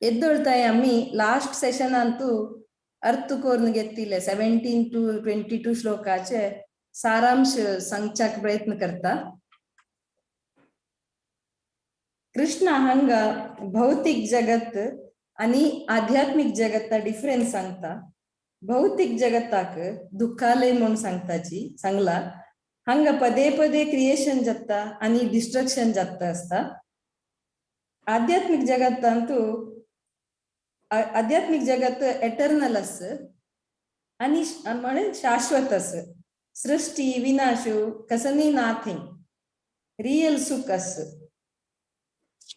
एद्दोळताय आम्ही last session Antu अर्थ कोरून घेतले 17 to 22 श्लोकाचे सारांश सांगच्याक प्रयत्न करता. कृष्ण हांगा भौतिक जगत आणि आध्यात्मिक जगत डिफरन्स सांगता. भौतिक जगताक दुःखालय म्हणून सांगला. हांगा पदे पदे क्रिएशन जाता आणि डिस्ट्रक्शन जाता असता. आध्यात्मिक जगतांतू आध्यात्मिक जगत एटर्नल अस आणि म्हणजे शाश्वत अस. सृष्टी विनाशू कसनी नाथिंग रियल सुख अस.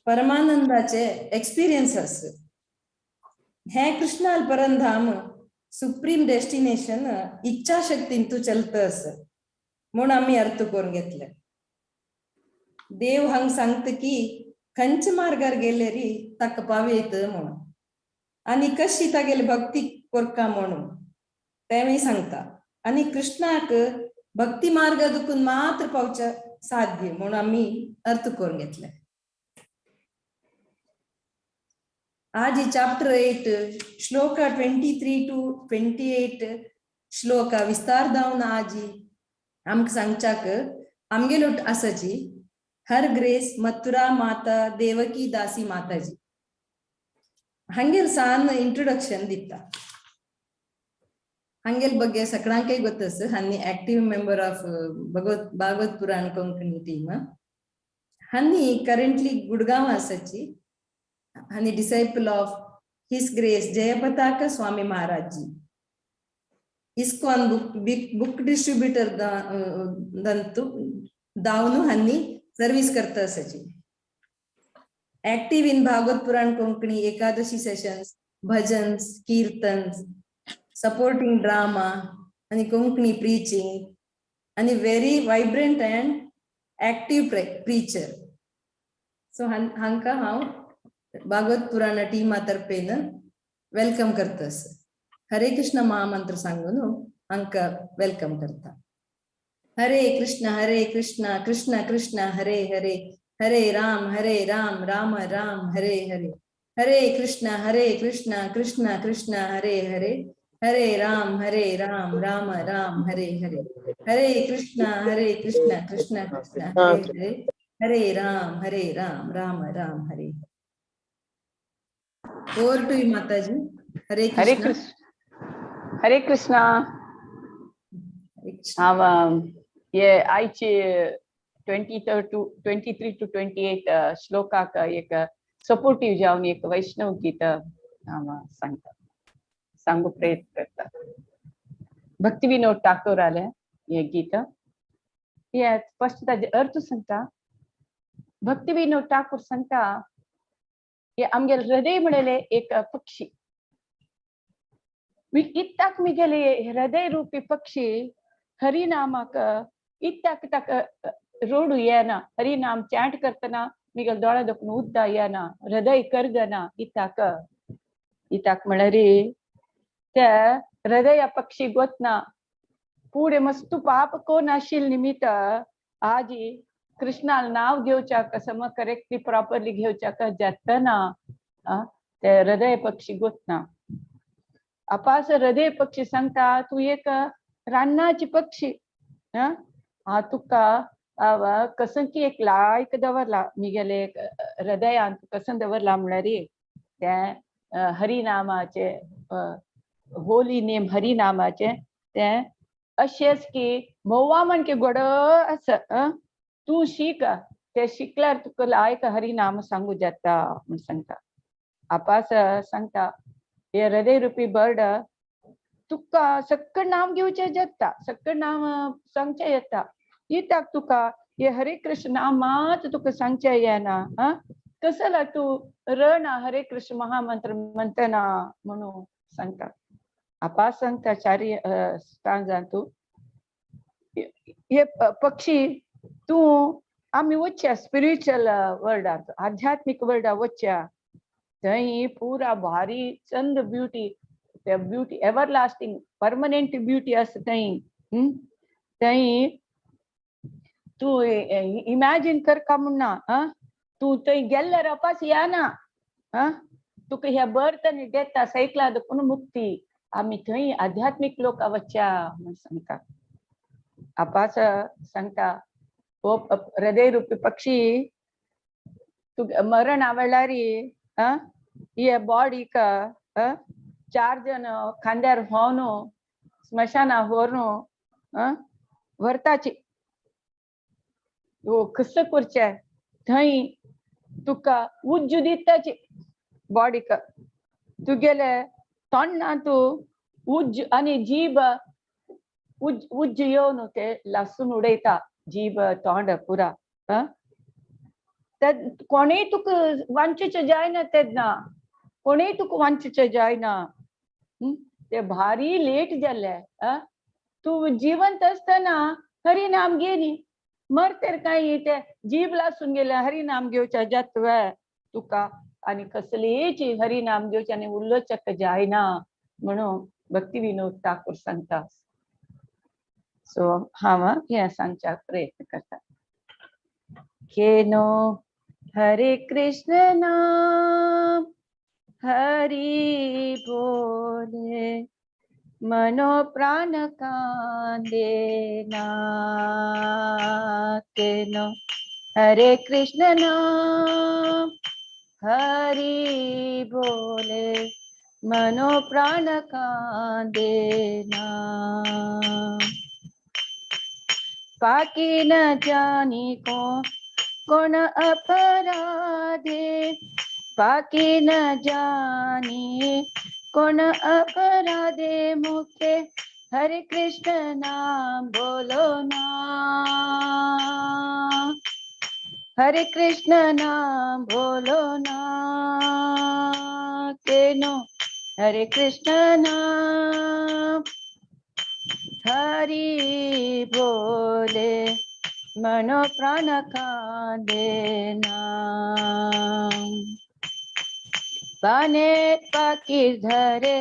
परमानंदाचे एक्सपिरियन्स अस. हे कृष्णाल परंधाम सुप्रीम डेस्टिनेशन इच्छाशक्तीन तू चलत अस म्हणून आम्ही अर्थ करून घेतले. देव हांग सांगत की खंच मार्गार गेले री ताका पावयत म्हणून आणि कशी तागेले भक्ती करका म्हणून तेवूय सांगता. आणि कृष्णाक भक्ती मार्ग दुखून मात्र पावच्या साध्य म्हणून आम्ही अर्थ करून घेतले. आज ही चॅप्टर 8 श्लोका 23 to 28 श्लोका विस्तार दावन आजी आमक सांगचाक आमगेलो आसाची हर ग्रेस मथुरा माता देवकी दासी माताजी हंगेल सान इंट्रोडक्शन दिता. हंगेल बग्गे सगळ्यांकय गोतस हन्नी active member of Bhagavat Purana Konkani team. हन्नी करंटली गुडगांव आसाची. हनी disciple of his grace Jayapataka Swami Maharaj ji. ISKCON book distributor दावनु हन्नी सर्विस करता असाची. Active in Bhagavat Purana Konkani Ekadashi sessions bhajans kirtans supporting drama आणि कोंकणी प्रीचिंग आणि very vibrant and active preacher. So हांका हांव भागवत पुराण टीमा तर्फेन वेलकम करतस. हरे कृष्ण महामंत्र सांगून हांका वेलकम करता. हरे कृष्ण कृष्ण कृष्ण हरे हरे हरे राम राम राम हरे हरे. हरे कृष्ण कृष्ण कृष्ण हरे हरे हरे राम राम राम हरे हरे. हरे कृष्ण कृष्ण कृष्ण हरे हरे हरे राम राम राम हरे. ओवर टू यू माताजी. हरे कृष्ण. हरे कृष्णा. ये आयचे 23 to 28 श्लोका का एक सपोर्टिव जावन एक वैष्णव गीत सांगू प्रयत्न करता. भक्ती विनोद ठाकूर आले ये गीत. ये फर्स्ट ताजे अर्थ सांगता. भक्ती विनोद ठाकूर सांगता ये आमगेल हृदय म्हणले एक पक्षी. इत्ताक मिगेले हृदय रूपी पक्षी हरिनामाक इत्ताक तक रोडू येना. हरिनाम चॅट करतना मिगेल दोळा दुखून उद्दा येना. हृदय करगना इताक म्हणरी त्या हृदय पक्षी गोतना पुढे मस्त पाप कोण आशिल निमित्त आजी कृष्णाल नाव घेवच्याक सम करेक्टली प्रॉपरली घेवच्याक जातना ते हृदय पक्षी गोतना. अपास हृदय पक्षी सांगता तू एक रान्नाची पक्षी. हा तुका कसन की एक लायक दवरला मिगेले हृदयान कसन दवरला म्हणल्यार त्या हरिनामाचे होली नेम हरिनामाचे ते अशेच की मोवा म्हण की गोड अस तू शिक ते शिकल्यार तुका लायक हरिनाम सांगू जाता म्हण सांगता. आपास सांगता हे हृदय रूपी बर्ड तुका सक्कड नाम घेवचे जाता. सक्कड नाम सांगचे येता. इताक तुका हे हरे कृष्ण नाम मात तुका सांगचे येना. कसला तू रणा हरे कृष्ण महामंत्र म्हणतना म्हणून सांगता. आपास सांगता चारी स्टांजान तू हे पक्षी तू आम्ही वच्च्या स्पिरिच्युअल वर्ल्डात आध्यात्मिक वर्ल्डा वच्च्या थंय पुरा भारी चंद ब्युटी त्या ब्युटी एवरलास्टिंग परमनेंट ब्युटी आसा थंय. थंय तू इमॅजिन करका म्हणना. तू थंय गेल्यार अपास येना. तुका ह्या बर्थ आनी डेथा सायकला देखून मुक्ती आमी थंय आध्यात्मिक लोक वच्चा म्हण सांगता. आपास सांगता हो हृदय रूपी पक्षी तुका मरण आवडल्यारी हे बॉडीक 4 जण खांद्यार होवन स्मशाना व्हरून व्हरताची कस करचे थंय तुका उज्ज दिताची बॉडीक तुगेले तोंडां तू उज्ज आनी जीब उज्ज येवन ते लासून उडयता जीब तोंड पुरा. कोणीय तुका वांचुचे जायना तेन्ना कोणीय तुका वांचुचे जायना. ते भारी लेट जाल्ले. तू जिवंत असतना हरी नाम घे न्ही मरतेर काय ते जीब लासून गेले हरी नाम घेवच्या जातवे तुका आनी कसलीच हरी नाम घेवचे आनी उल्लोचक जायना म्हणून भक्ती विनोद ठाकूर सांगता. सो हांव हे सांगच्या प्रयत्न करता. केनो हरे कृष्ण नाम हरि बोले मनो प्राण कांदे ना. केनो हरे कृष्ण नाम हरि बोले मनो प्राण कांदे ना. पाकी न जानी कौन अपराधे पाकी न जानी कौन अपराधे मुखे हरे कृष्ण नाम बोलो ना. हरे कृष्ण नाम बोलो ना. केनो हरे कृष्ण नाम हरि बोले मनो प्राण कांदे ना. बाने पाकीर धरे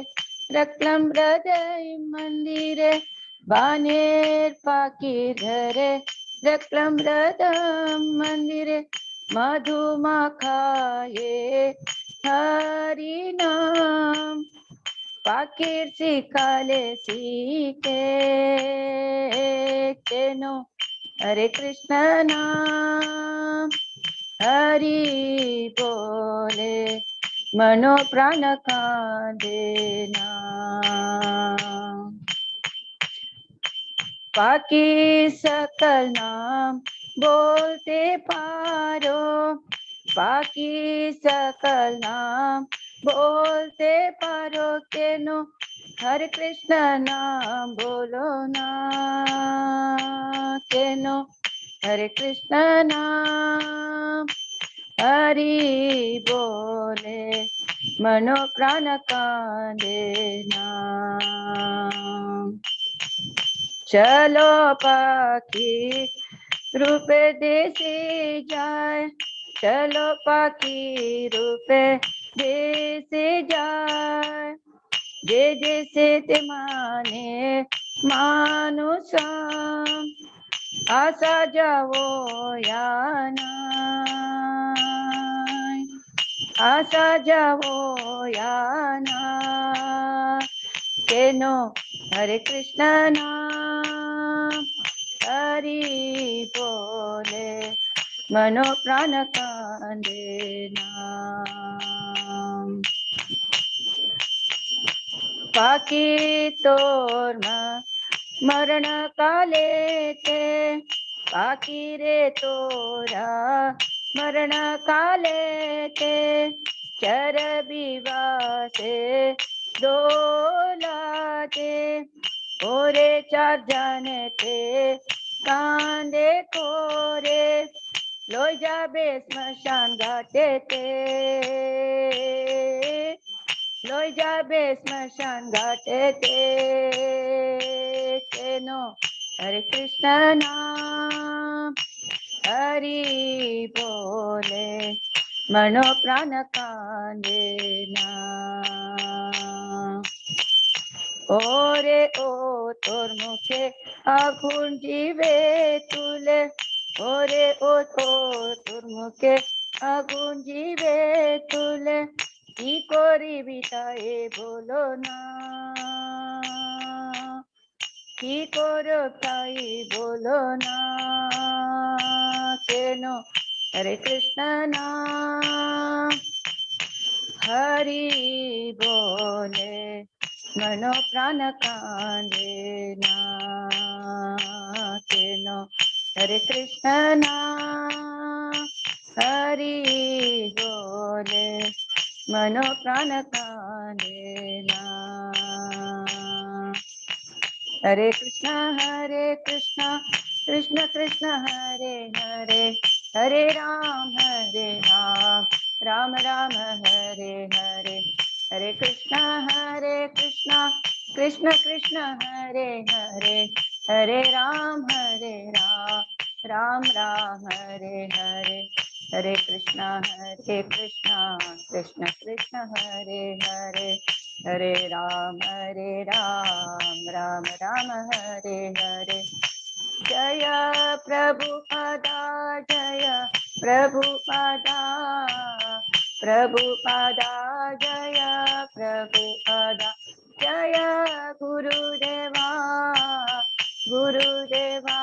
रक्लम हृदय मंदिरे बानेर पाकीर धरे रक्लम हृदय मंदिरे मधुमा खाए हरि नाम पाकीर सिखाले सीखे. केनो हरे कृष्ण नाम हरि बोले मनो प्राण कांदे ना. पाकी सकल नाम बोलते पारो पाकी सकल नाम बोलते पारो. केनो हरे कृष्ण नाम बोलो ना. केनो हरे कृष्ण नाम हरि बोले मनो प्राण कांदे ना. चलो पाखी रूपे देसे जाए चलो पाखी रूपे देसे जाए जे जैसे ते माने मानुषा आशा जावो या नाय आशा जावो या नाय. केनो हरे कृष्ण नाम हरि बोले मनो प्राण कांदे ना. पाकी तोर मरण काले ते पाकी रे तोरा मरण काले ते चर विवासे डोलाते ओरे 4 जन थे कांदे कोरे लोई जाबे स्मशान घाटे ते लोई जाबे स्मशान घाटे ते. केनो हरे कृष्ण नाम हरि बोले मनो प्राण कांदे ना. ओरे ओ तोर मुखे आगुन जीवे तुले ओरे ओ तोर मुखे आगुन जीवे तुले की कोरी बिताए बोलो ना, की कोरो ताई बोलो ना, केनो हरे कृष्ण ना हरि बोले मनो प्राण कांदे ना, केनो हरे कृष्ण ना हरि बोले मनो प्राण कांदे ना। हरे कृष्ण कृष्ण कृष्ण हरे हरे, हरे राम राम राम हरे हरे, हरे कृष्ण कृष्ण कृष्ण हरे हरे, हरे राम राम राम हरे हरे, हरे कृष्ण कृष्ण कृष्ण हरे हरे, हरे राम राम राम हरे हरे। जय प्रभुपादा जय प्रभुपादा, प्रभुपादा जय प्रभुपादा, जय गुरुदेवा गुरुदेवा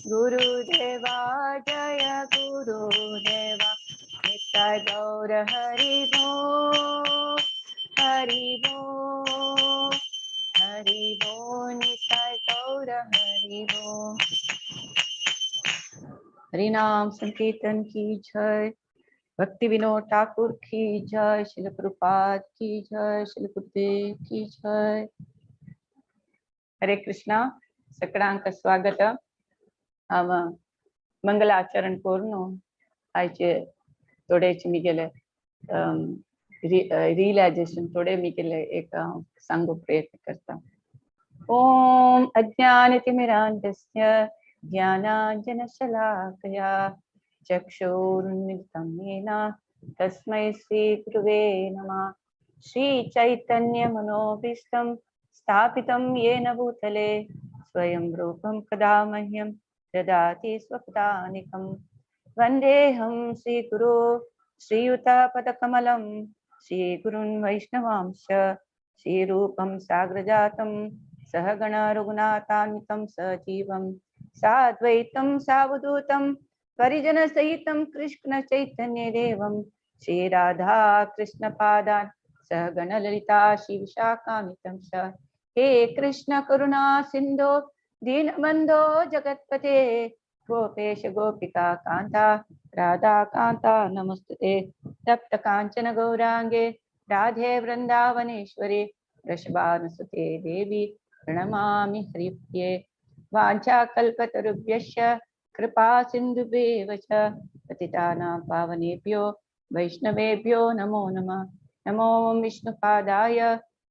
गुरुदेवा, जय गुरुदेवा। नित्य गौर हरि बोल, हरि बोल, हरि बोल, नित्य गौर हरि बोल। हरि नाम संकीर्तन की जय, भक्ति विनोद ठाकुर की जय, शिल प्रभुपाद की जय, शिल गुरुदेव की जय। हरे कृष्णा, सगळ्यांक स्वागत। हांव मंगलाचरण करून आयचे थोडेचे मिगेले रियलायझेशन थोडे मिगेले एक सांगू प्रयत्न करता। ओम अज्ञानतिमिरान्धस्य ज्ञानाञ्जनशलाकया चक्षुरुन्मिलितं येन तस्मै श्रीगुरुवे नमः। श्रीचैतन्यमनोभीष्टं स्थापितं येन भूतले स्वयं रूपं कदा मह्यं ददाति स्वपदानिकं। वन्देऽहं श्रीगुरो श्रीयुतापदकमलं, श्रीगुरुन् वैष्णवांश्च श्रीरूपं साग्रजातं सहगण रघुनाथान्वितं सजीवं साद्वैतं सावधूतं परिजनसहितं कृष्ण चैतन्य देवं श्रीराधा कृष्णपादान् सहगण ललिता श्रीविशाखान्वितं च। हे कृष्ण करुणा सिन्धो दीनबन्धो जगत्पते, गोपेश गोपिका कान्ता राधा कान्ता नमस्तुते। तप्त काञ्चन गौरांगे राधे वृन्दावनेश्वरी, वृषभानुसुते देवी प्रणमामि हरिप्रिये। वाञ्छाकल्पतरुभ्यश्च कृपा सिन्धुभ्येव च पतितानां पावनेभ्यो वैष्णवेभ्यो नमो नमः। नमो विष्णुपादाय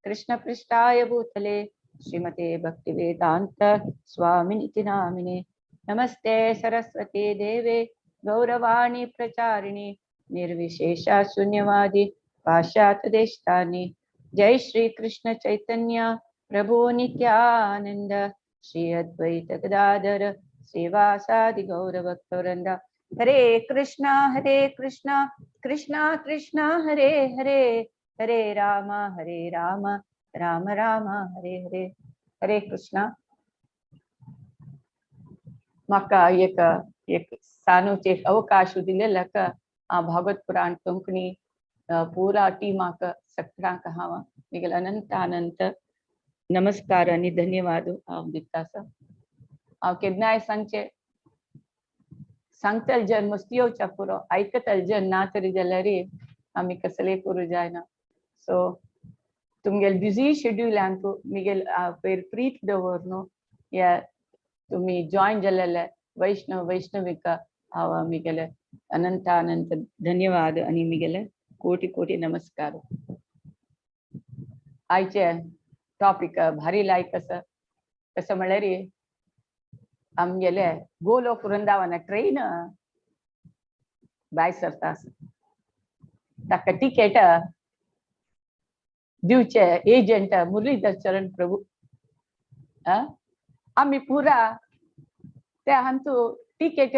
कृष्णपृष्ठाय भूतले श्रीमते भक्तिवेदान्त स्वामिनिति नामिने। नमस्ते सरस्वती देवे गौरवाणी प्रचारिणे, निर्विशेष शून्यवादी पाश्चात्य देशतानि। जय श्री कृष्ण चैतन्य प्रभु नित्यानंद, श्री अद्वैत गदाधर श्रीवासादि गौरभक्तवृंद। हरे कृष्णा कृष्णा कृष्णा हरे हरे, हरे राम राम राम हरे हरे। हरे कृष्णा। म्हाका एक सानूच एक अवकाश दिलेला का भागवत पुराण कोंकणी पुरा टीमाक सगळ्यांक हांव म्हगेले अनंत अनंत नमस्कार आनी धन्यवाद हांव दिता आसा। हांव केन्नाय सांगचे सांगतले जर मस्ती येवच्या पुरो, आयकतले जर ना तरी जाल्यार आमी कसले करूं जायना। सो तुमगेले बिझी शेड्यूलांक म्हगेल पयर प्रीत दवर न्हू, या तुम्ही जॉइन जाल्ले वैष्णविका हांव म्हगेले अनंत अनंत धन्यवाद आनी म्हगेले कोटी कोटी नमस्कार। आयचे टॉपिक भारी लायक आसा, कसं म्हळ्यार आमगेले गोलोक वृंदावन ट्रेन भायर सरता आसा, ताका टिकेट दिवचे एजंट मुरलीधर चरण प्रभु आमी पुरा ते हांतू टिकेट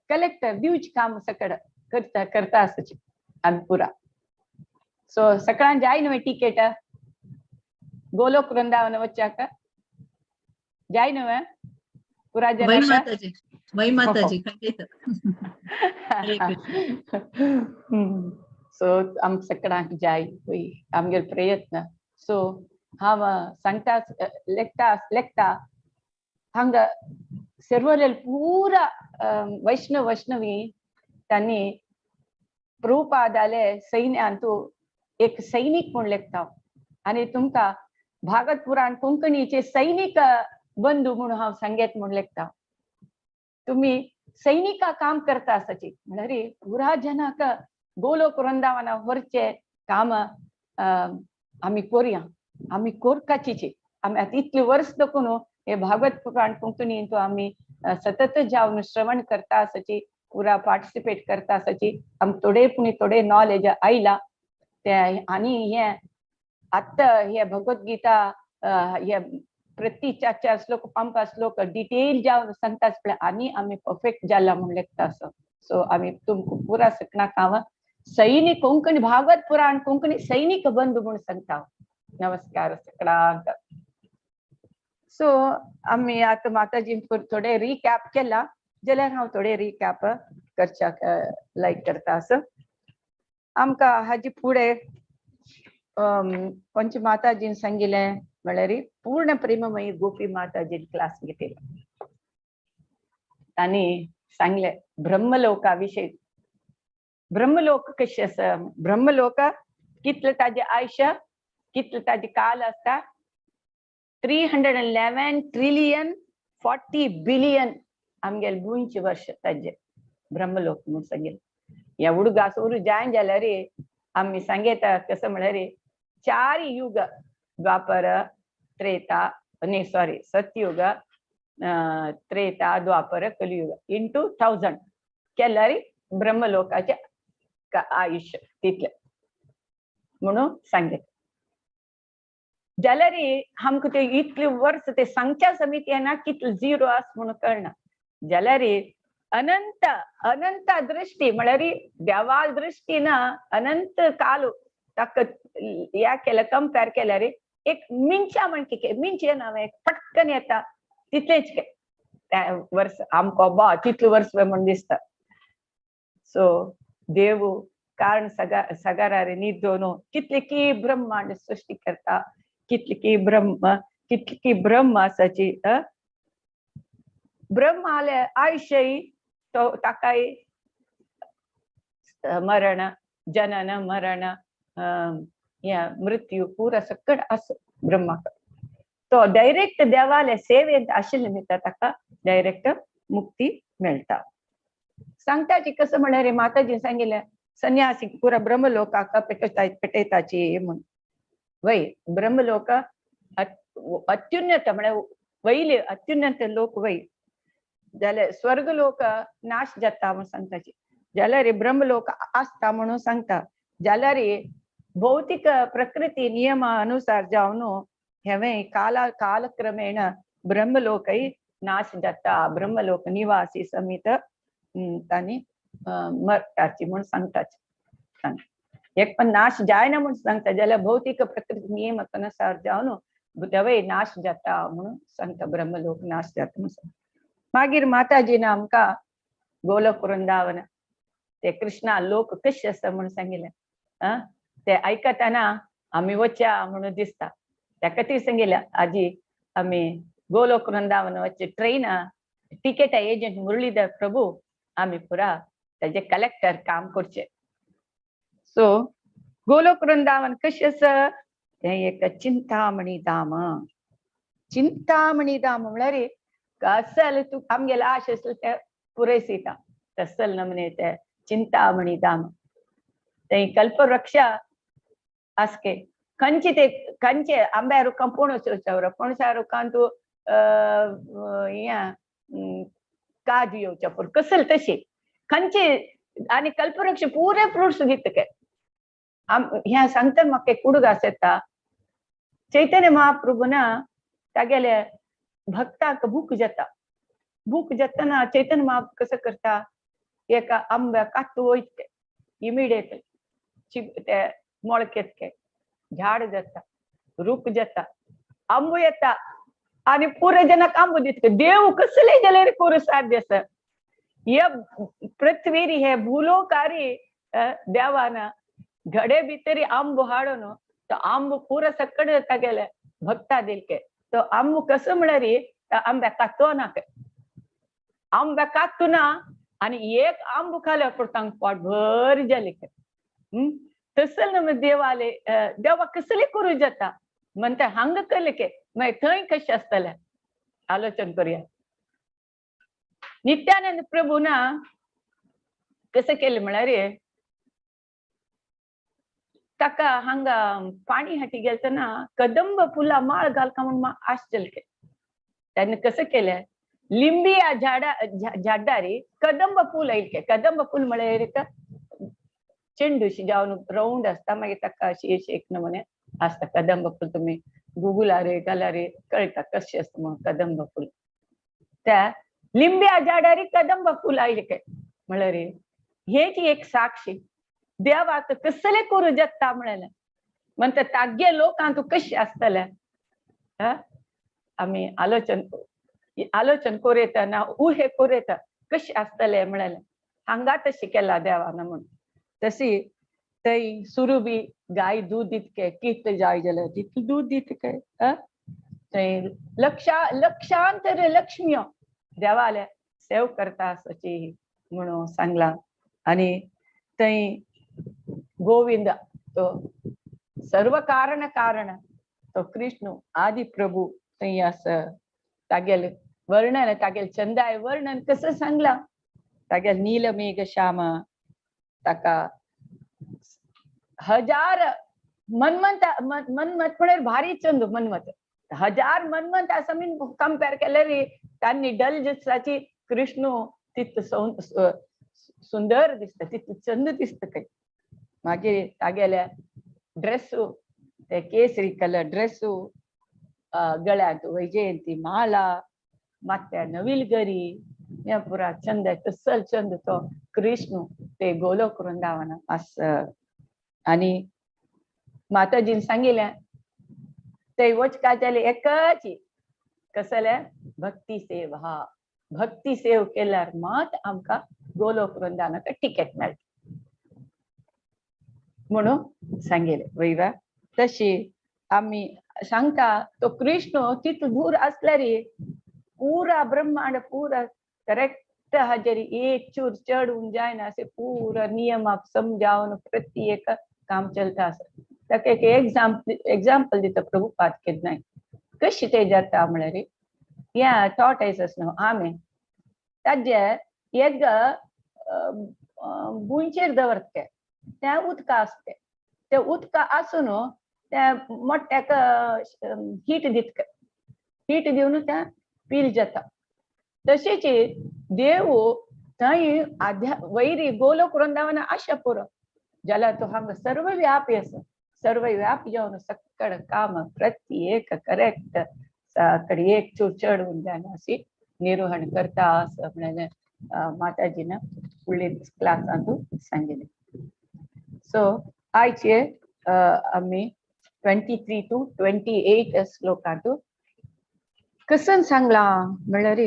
कलेक्टर दिवचे काम सकड करता आसाचे आमी पुरा। सो सकाळां जाय न्हू टिकेट गोलोक वृंदावन वच्चाक जाय न्हू पुरा वै जनाक माताजी वै माताजी खंडीत हरे कृष्ण सो आम सकाळांक जाय वय आमगे प्रयत्न सो हांव सांगता लेखता हांगा सर्वलेल पूरा वैष्णवी तांणी प्रभुपादाले सैन्यांतू एक सैनिक म्हूण लेखता आनी तुमकां भागवत पुराण कोंकणीचे सैनिक बंधू म्हूण हांव सांगेत म्हूण लेखता तुम्ही सैनिका काम करता आसाची म्हळ्यार पुरा जनाक गोलोक वृंदावना व्हरचे काम आमी कोरया आमी कोरकाची आमी आतां इतली वर्स देखून हे भागवत पुराण कोंकणी तो आमी सतत जावन श्रवण करता आसाची पुरा पार्टिसिपेट करता आसाची आम थोडे नॉलेज आयला ते आनी हे आत्ता हे भगवद्गीता हे प्रति 4 श्लोक 5 श्लोक डिटेल जावन सांगता आसले आनी आमी परफेक्ट जाला म्हूण लेखता असो सो आमी तुमकां पुरा सकना काम सैनिक कोंकणी भागवत पुराण कोंकणी सैनिक बंधू म्हूण सांगता नमस्कार सगळ्यांक सो आमी आतां माताजी थोडे रिकॅप केला जाल्यार हांव थोडे रिकॅप करच्याक लायक करता असो आमकां हाजे फुडें पंच माताजीन सांगिल्लें म्हळ्यार पूर्ण प्रेममयी गोपी माताजीन क्लास घेतिल्लो तांणी सांगले ब्रह्मलोका विशयी ब्रह्मलोक कशें आसा ब्रह्मलोक कितलें ताजें आयुश्य कितलें ताजें काल आसता 311 ट्रिलियन 40 बिलियन आमगेले गोंयचे वर्ष ताजे ब्रह्मलोक म्हणून सांगिल्लें ह्या उडगा सोरू जाय जाल्यार आमी सांगेता कसं म्हळ्यार 4 युग द्वापर त्रेता सतयुग त्रेता द्वापर कलियुग इंटू 1000 केल्यार ब्रह्मलोकाचे आयुष्य तितले म्हणून सांगे जाल्यार आमकां ते इतले वर्स ते सांगच्या समिती येना कितले झिरो आस म्हणून कळना जाल्यार अनंत अनंत दृष्टी म्हळ्यार देवा दृष्टीन अनंत काल ताका या केलं कंपेर केल्यार एक मिंचा म्हणके मिंच येना एक पटकन येता तितलेच वर्स आमको बा तितले वर्स म्हणून दिसता सो देव कारण सगारारे निदोनो कितले की ब्रह्मांड सृष्टी करता कितले की ब्रह्म आसाची ब्रह्म आले आयुष्य तो ताकाय मरण जनन मरण या मृत्यू पुरा सकट आस ब्रह्माक तो डायरेक्ट देवाले सेवेंत आशिल्ले निमित्त ताका डायरेक्ट मुक्ती मेळटा सांगताची कसं म्हळ्यार माताजी सांगिल्लें संन्यासी पुरा ब्रह्मलोकाक पेटयताची म्हूण वय ब्रह्मलोक अत्युन्नत म्हळ्यार वयले अत्युन्नत लोक वय जाल्यार स्वर्ग लोक नाश जाता म्हणून सांगताची जाल्यार ब्रह्मलोक आसता म्हणून सांगता जाल्यार भौतिक प्रकृती नियमा अनुसार जावन हेवे कालक्रमेण ब्रह्मलोकय नाश जाता ब्रह्मलोक निवासी समित तांणी मरताची म्हणून सांगताची एक पण नाश जायना म्हणून सांगता जाल्यार भौतिक प्रकृती नियम अनुसार जावन तेवय नाश जाता म्हणून सांगता ब्रह्मलोक नाश जाता म्हणून मागीर माताजीन आमकां गोलोक वृंदावन ते कृष्णा लोक कशे आसा म्हणून सांगिल्लें ते आयकतना आमी वचा म्हणून दिसता त्या खातीर सांगिल्लें आजी आमी गोलोक वृंदावन वचचे ट्रेन टिकेट एजंट मुरलीधर प्रभू आमी पुरा ताजे कलेक्टर काम करचे सो गोलोक वृंदावन कशें आसा तें एक चिंतामणी धाम म्हळ्यार असल तू आमगेले आश आसले ते पुरयसिता तसल नमने ते चिंतामणी धाम ते कल्पवृक्ष आसके खंचे आंब्या रुखां पणसा रुखां तू काजू येवच्या पूण कसल तशी खंचे आनी कल्पवृक्ष पुरे फ्रुट्स दितके ह्या सांगता म्हाका एक उडग आसता चैतन्य महाप्रभून तागेले भक्तांक भूक जातना चैतन्य महाप्रभू कसं करता एका आंब्या कातू वयतके इमिडिएटली ते मोळकेतके झाड जाता रूप जाता आंबू येता आणि पुरे जनक आंबू दिसते देव कसले जाल्यार करू साध्य आसा या पृथ्वीर हे भूलोकारी देवाना घडे भितरी आंबू हाडून तो आंबू पुरा सकड जाता गेले भक्ता दिलके तो आंबू कसं म्हळ्यार आंब्या कातो नाक आंब्या कातू ना आणि एक आंबू खाल्यार पुरो तांकां पोट भर जाले तसल नम देवाले देवा कसले करू जाता म्हणटा हांग केले के मागीर थंय कशें आसतलें आलोचन करूया नित्यानंद प्रभू ना कसं केलें म्हळ्यार ताका हांगा पाणी हाटी गेलतना कदंब फुलां माळ घालका म्हणून आसचेल के त्याने कसं केलें लिंबी या झाडारी कदंब फूल येईल के कदंब फूल म्हळ्यार चेंडूशी जावन राउंड असता मागीर ताका अशी एक नमुने असता कदंब फूल तुम्ही गुगलार घाल्यार कळटा कशें आसता म्हणून कदंब फूल त्या लिंब्या झाडारी कदंब फूल आयले काय म्हळ्यार हेची एक साक्षी देवाक कसले करू जाता म्हळें म्हणटा तागे लोकांक कशें आसतलें आमी आलोचन कोरयतना उहे कोरयता कशें आसतलें म्हळें हांगा तशें केला देवान म्हणून तशी थंय सुरबी गाय दूध दितके कित जाय जाल्यार तितलें दूध दितके थंय लक्षांतर लक्ष्म्यो देवाले सेव करता अशी म्हणून सांगला आणि थंय गोविंद तो सर्व कारण तो कृष्ण आदि प्रभू थंय आसा तागेल वर्णन तागेल चंदाय वर्णन कसं सांगला तागेल नीलमेघ श्याम ताका हजार मनमंत म्हळ्यार भारी चंद मनमत हजार मनमंत असं मी कंपेर केल्यार तांणी डल दिसाची कृष्ण तित सुंदर दिसता तित चंद दिसता काय मागीर तागेल्या ड्रेसू ते केसरी कलर ड्रेसू गळ्यात वैजयंती माला माथ्या नविलगरी या पुरा चंद तसल चंद तो कृष्ण ते गोलोक वृंदावन आस आणि माताजीन सांगिल्लें ते वचकाचे एकच कसले भक्ती सेव भक्ती सेव केल्यार मात आमकां गोलोक वृंदावनाक टिकेट मेळटा म्हणून सांगिल्लें वैवा तशी आमी सांगता तो कृष्ण तित दूर असल्यार पूरा ब्रह्मांड पूरा करेक्ट हाजेर एक चूर चढून जायना असे पूरा नियम समजावन प्रत्येक काम चलता आसा ताका एक एग्जाम्पल दिता प्रभुपाद केन्नाय कशी ते जाता म्हळ्यार या टॉर्टायस न्हू आमे ताजे एक बुंचेर दवरता त्या उदका आसता ते उदका आसून त्या मोठ्याक हीट दितका हीट दिवन त्या पील जाता तशेंच देव थंय वैरी गोलोक वृंदावन आशा पुरो जाल्यार तो हांगा सर्व व्यापी आसा सर्व व्यापी जावन सक्कड काम प्रत्येक करेक्ट कडे एक चूर चढून जायना अशी निर्वहण करता असं म्हळ्यार माताजीन फुडले क्लासांतू सांगिल्लें सो आयचे आमी 23 to 28 श्लोकांतू कसन सांगला म्हळ्यार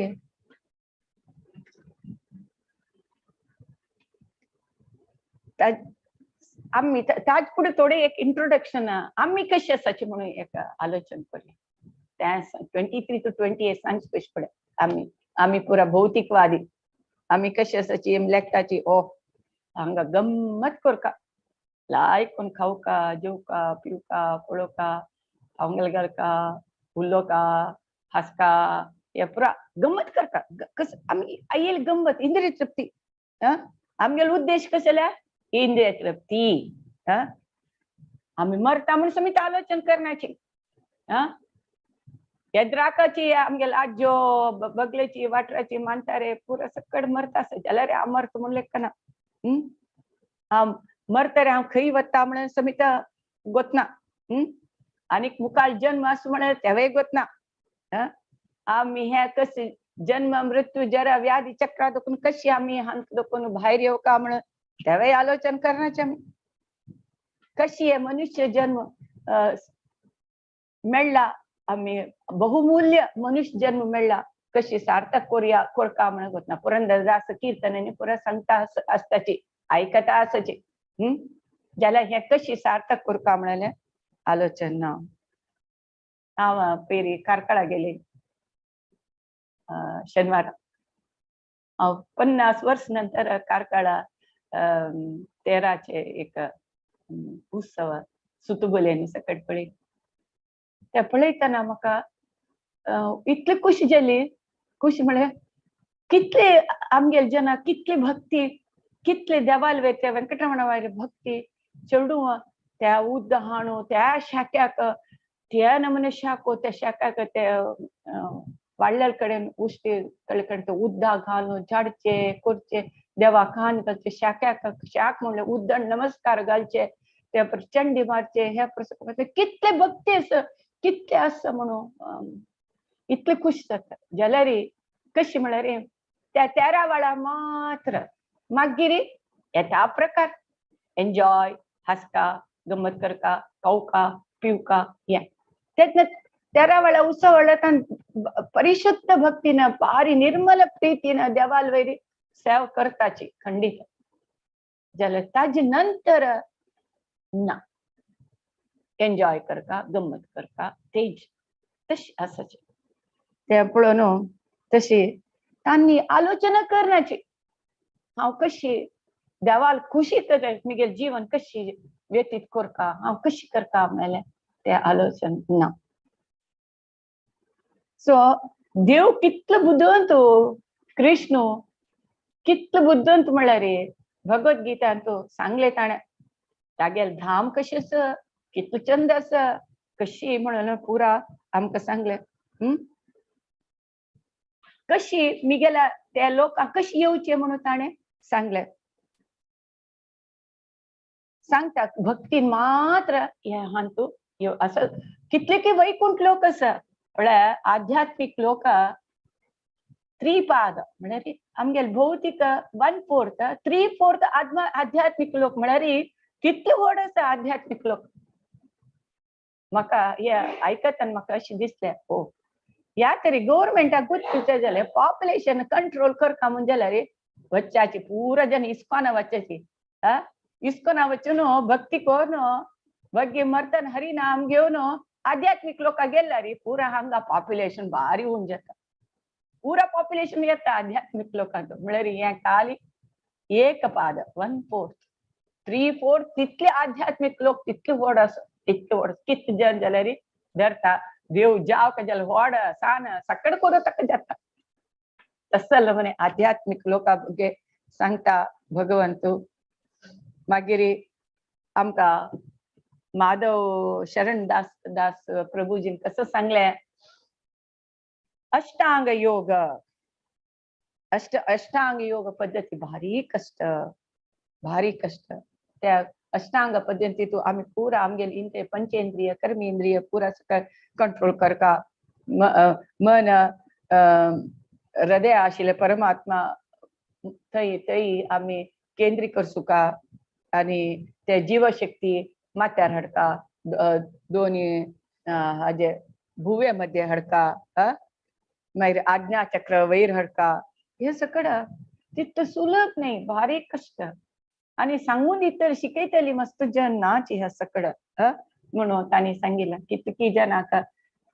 आम्ही ताज पुढे थोडे एक इंट्रोडक्शन आम्ही कशी असायची म्हणून एक आलोचन करूया त्या 23 to 28 सांगचे कशे पडे आम्ही पुरा भौतिकवादी आम्ही कशी असायची लेखताची ओ हांगा गम्मत करका लायकून खावका जेवका पिवका पळोवका हांगल घालका उलोवका हसका हे पुरा गंमत करता कस आम्ही आयेल गंमत इंद्रिय तृप्ती आमगेलो उद्देश कसला इंद्रिय तृप्ती आम्ही मरता म्हणून समित आलोचन करण्याची यद्राकाची आमगेल आज्यो बगलेची वाटराची मानतारे पुरा सकड मरता जाल्यार अमर्थ म्हणून लेखना मरतरे हांव खंय वता म्हणून समित गोतना आनीक मुखार जन्म आसा म्हळ्यार तेवय गोतना आमी हे कशे जन्म मृत्यू जरा व्याधी चक्रा दुखून कशी आमी हांत दुखून भायर येवका म्हणून तेवय आलोचन करनाचे आमी कशी आहे मनुष्य जन्म मेळला आम्ही बहुमूल्य मनुष्य जन्म मेळला कशी सार्थक कोरिया कोरका म्हणत होत ना पुरंदरदास कीर्तनाने पुरा सांगता असताची ऐकता असायचे ज्याला हे कशी सार्थक कोरका म्हणाले आलोचन हांव पेरी कारकळा गेले शनिवार 50 वर्ष नंतर कारकळा 13चे एक उत्सव सुतुबोलेनी सकट पळय त्या पळयतना म्हाका इतली खुशी जाली खुशी म्हळ्यार कितले आमगेल जना कितली भक्ती कितले देवाल वेते वेंकटरमण वायले भक्ती चेडू त्या उद्द हाणू त्या शाक्याक त्या नमुने शाको त्या शाक्याक ते वाडल्याल कडेन उश्टी कडेन उद्दा घालून झाडचे करचे देवा खान घालचे शाक्याक शाक म्हणले उद्दण नमस्कार घालचे त्या चंडी मारचे ह्या प्रसंग कितले भक्ती आसा कितले आसा म्हणून इतले खुश जाता जाल्यार कशी म्हळ्यार त्या 13 वेळा मात्र मागीर येता प्रकार एन्जॉय हसका गमत करका खावका पिवका या तेन्ना 13 वेळा उत्सव परिशुद्ध भक्तीनं भारी निर्मल प्रीतीनं देवाल वैरी सेव करताची खंडित जाल्यार ताजे नंतर ना एन्जॉय करका गमत करका तेज तशी आसाची ते पळोवन तशी तांणी आलोचना करनाची हांव कशी देवाल खुशी मगे जीवन कशी व्यतीत करका हांव कशी करता म्हळ्यार ते आलोचन ना सो देव कितलो बुदवंत कृष्ण कितलो बुदवंत म्हळ्यार भगवद्गीतांत सांगले ताणे तागेल धाम कशी आसा कितलो चंद आसा कशी म्हणून पुरा आमकां सांगले कशी मिगेला त्या लोकांक कशी येवचे म्हणून ताणे सांगले सांगतात भक्ती मात्र हे हांतू असं कितले की वैकुंठ लोक आसा म्हळ्यार आध्यात्मिक लोक 3 पाद म्हळ्यार आमगेल भौतिक 1/4 3/4 आध्यात्मिक लोक म्हळ्यार कितले व्हड आसा आध्यात्मिक लोक म्हाका हे आयकतना म्हाका अशें दिसलें ओ या तरी गव्हर्मेंटाक गुर्तुचे जाल्यार पॉप्युलेशन कंट्रोल करता म्हण जाल्यार वच्चाची पुरा जन इस्कॉना वच्चाची इस्कॉना वचून भक्ती करून बग्गे मर्तन हरिनाम घेवन आध्यात्मिक लोक गेल्यार पुरा हांगा पॉप्युलेशन भारी होऊन जाता पुरा पॉप्युलेशन येता आध्यात्मिक लोकांचो म्हळ्यार हे खाली 1 पाद 1/4 3/4 तितले आध्यात्मिक लोक तितले व्हड आसा तितले व्हड कित जन जाल्यार धरता देव जाव का जाल्यार व्हड सान सकड करून ताका जाता तसले म्हणे आध्यात्मिक लोकां बगे सांगता भगवंत मागीर आमकां माधव शरण दास प्रभुजीन कसं सांगले अष्टांग योग अष्टांग योग पद्धती भारी कष्ट त्या अष्टांग पद्धतीतून आम्ही पुरा आमगेल इंद्रिय पंचेंद्रिय कर्मेंद्रिय पुरा कंट्रोल करका मन हृदय आशिल्ले परमात्मा थंय आम्ही केंद्रीय करसुका आणि ते जीवशक्ती माथ्यार हाडका दोन्ही हाजे भुवे मध्ये हाडका मागीर आज्ञा चक्र वयर हाडका हे सगळं तितकं सुलभ नाही भारी कष्ट आणि सांगून इतर शिकयतली मस्त जन नाच ह्या सगळं म्हणून तांणी सांगितलं कितकी जनाका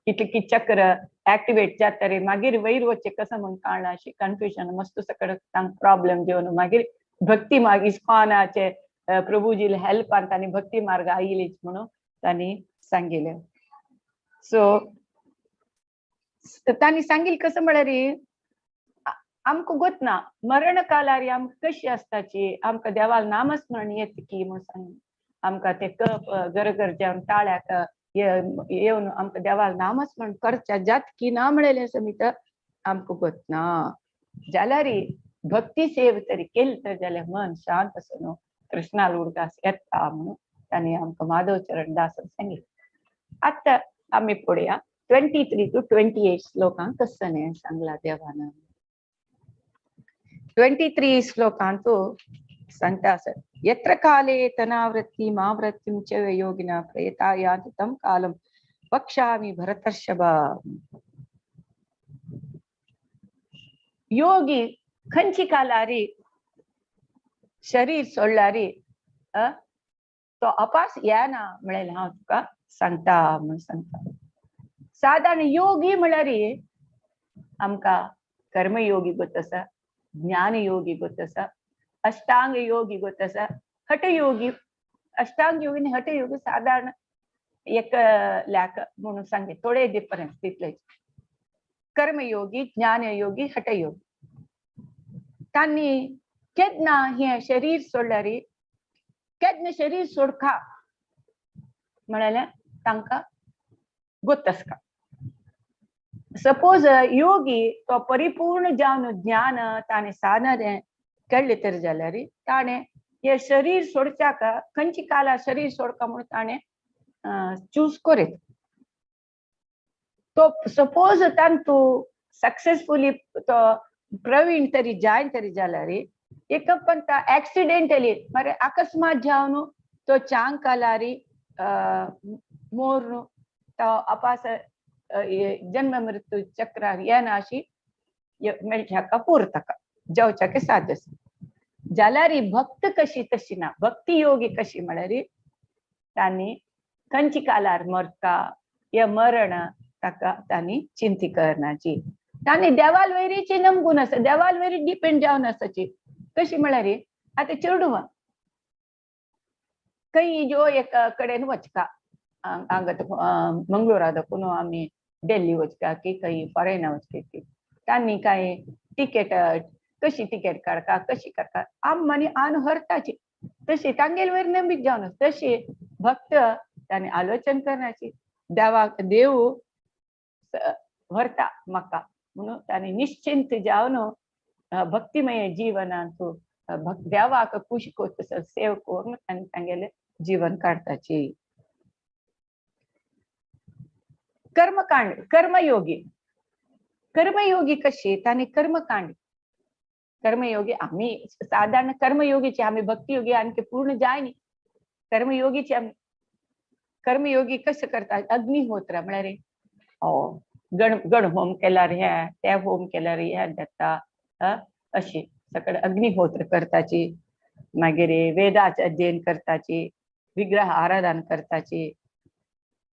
कितकी चक्र ऍक्टिवेट जातरे मागीर वयर वचचे कसं म्हणून कळना अशी कन्फ्युजन मस्त सगळं तांकां प्रॉब्लेम घेवन मागीर भक्ती मार्ग इस्कॉनाचे प्रभुजी हेल्पान तांणी भक्ती मार्ग आयलीच म्हणून तांणी सांगितले सो तांणी सांगितले कसं म्हळ्यार आमकां गोत ना मरण कालार आमकां कशी आसताची आमकां देवाल नामस्मरण येत की म्हणून सांग आमकां ते कप गरगर जेवन ताळ्याक येवन आमकां देवाल नामस्मरण करच्या जात की ना म्हळेलें समीत आमकां गोत ना जाल्यार भक्ती सेव तरी केली तर जाल्यार मन शांत आसून कृष्णाल उडकास येता म्हणून तांणी आमकां माधव चरण दासान सांगितलें आतां आमी पळोवया 23 to 28 श्लोकांक कसं सांगला देवान 23 श्लोकांत सांगता असत यत्र काले तनावृत्ती मावृत्तीं च योगिना प्रयता यान्ति तं कालं वक्ष्यामि भरतर्षभ. योगी खंयची कालारी शरीर सोडल्यारी तो अपास येना म्हळें हांव तुका सांगता म्हूण सांगता. साधारण योगी म्हळ्यार आमकां कर्मयोगी गोत आसा, ज्ञान योगी गोत आसा, अष्टांग योगी गोत आसा, हठयोगी. अष्टांग योगी आनी हठयोगी साधारण एक ल्याक म्हणून सांगले, थोडे डिफरन्स तितले. कर्मयोगी, ज्ञानयोगी, हठयोगी. तांणी केन्ना हे शरीर सोडल्यार केन्ना शरीर सोडका म्हळ्यार तांकां गोत आसता. सपोज योगी तो परिपूर्ण जावन ज्ञान ताणें साधन केलें तर जाल्यार ताणें हे शरीर सोडच्याक खंयची काला शरीर सोडका म्हणून ताणें चूज करीत. तो सपोज तांतू सक्सेसफुली तो प्रवीण तरी जायन तरी जाल्यार एक पण एक्सिडेंटली मरे अकस्मात जावन तो चांग कालारी मोर तो अपास जन्म मृत्यू चक्रार येना अशी मेळच्याका पुरताका जावच्याके साध्य जाल्यार भक्त कशी तशी ना. भक्ती योगी कशी म्हळ्यार तांणी खंयची कालार मरता हे मरण ताका तांणी चिंती करनाची. तांणी देवाल वयरीची नमगून आसा, देवाल वयरी डिपेंड जावन आसाची. कशी म्हळ्यार आतां चेडूं खंय जो एक कडेन वचका हांगा मंगळुरा देखून आमी दिल्ली वचका की खंय फॉरेन वचका की तांणी काय टिकेट कशी टिकेट काडका कशी करता आम मनी आन हरताची. तशी तांगेल वयर नमीक जावन तशी भक्त तांणी आलोचन करनाची. देवाक देव व्हरता म्हाका म्हणून तांणी निश्चिंत जावन भक्तिमय जीवनांत देवाक खुश कोत सेव करून आनी तांगेले जीवन काडताची. कर्मकांड कर्मयोगी. कर्मयोगी कशी तांणी कर्मकांड कर्मयोगी आम्ही साधारण कर्मयोगीचे आम्ही भक्तियोगी आणखी पूर्ण जाय न्ही. कर्मयोगीचे आम्ही कर्मयोगी कसं करतात अग्निहोत्र म्हळ्यार गण होम केल्यार हे ते होम केल्यार हे जाता अशी सगळे अग्निहोत्र करताची. मागीर वेदाचे अध्ययन करताची, विग्रह आराधन करताची.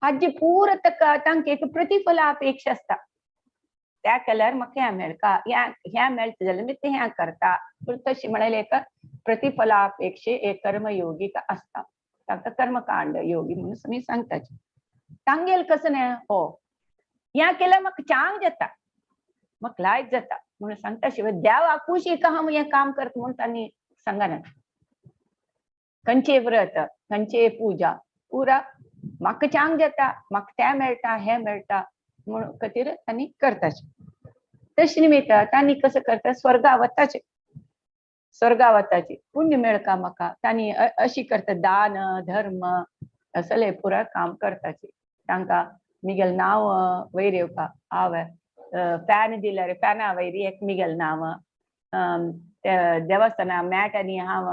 हाजी पूर तांकां एक प्रतिफला अपेक्षा आसता. त्या केल्यार म्हाका हें मेळटा हें मेळटा जाल्यार मी तें हें करता. पूण तशी म्हळ्यार एक प्रतिफला अपेक्षे एक कर्मयोगीक आसता. तांकां कर्मकांड योगी म्हणून आमी सांगताचे. तांगेल कसं न्ही हें केल्यार म्हाका चांग जाता म्हाका लायक जाता म्हणून सांगता शिवाय देवा खुशी का हांव हें काम करता म्हणून तांणी सांगना. खंयचे व्रत खंयचे पुजा पुरा म्हाका चांग जाता म्हाका तें मेळटा हें मेळटा म्हणून खातीर तांणी करताचे. तशे निमित्त तांणी कसं करता स्वर्गा वताचे. स्वर्गा वताचे पुण्य मेळका म्हाका तांणी अशी करता दान धर्म असले पुरा काम करताचे. तांकां मिगेल नांव वयर येवपा हांव फॅन दिल्यार फॅना वयरी एक मिगेल नांव देवस्थाना मॅट आनी हांव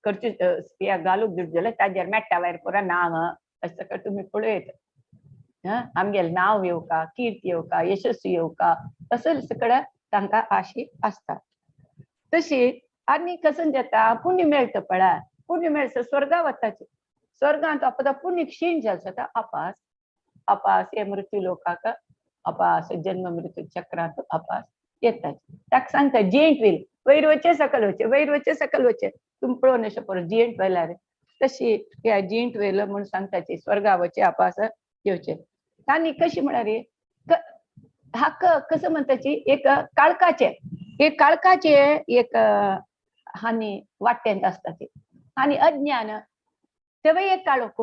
करचे घालूंक दिता जाल्यार ताजेर मॅटा वयर पुरा नांव अशें तुमी पळयत. आमगेल नांव येवका कीर्ती येवका यशस्वी येवका असं सगळं तांकां आशी आसता. तशी आनी कसं जाता पुण्य मेळटा पळय पुण्य मेळटा स्वर्गा वताचे. स्वर्गांत आपदा पुण्य क्षीण जाता अपास अपास हे मृत्यू लोकाक अपास जन्म मृत्यू चक्रांत अपास येतात. ताका सांगता जियेंट व्हील वयर वचे सकल वचे वयर वचे सकल वचे तुमी पळोवन अशें पळय जियेंट व्हेल्यार तशी ह्या जियेंट व्हेल म्हूण सांगताची स्वर्गा वचे अपास येवचे. तांणी कशी म्हळ्यार हाका कसं म्हणटाची एक काळखाचे एक हानी वाटेंत आसता ती आनी अज्ञान तेवय एक काळोख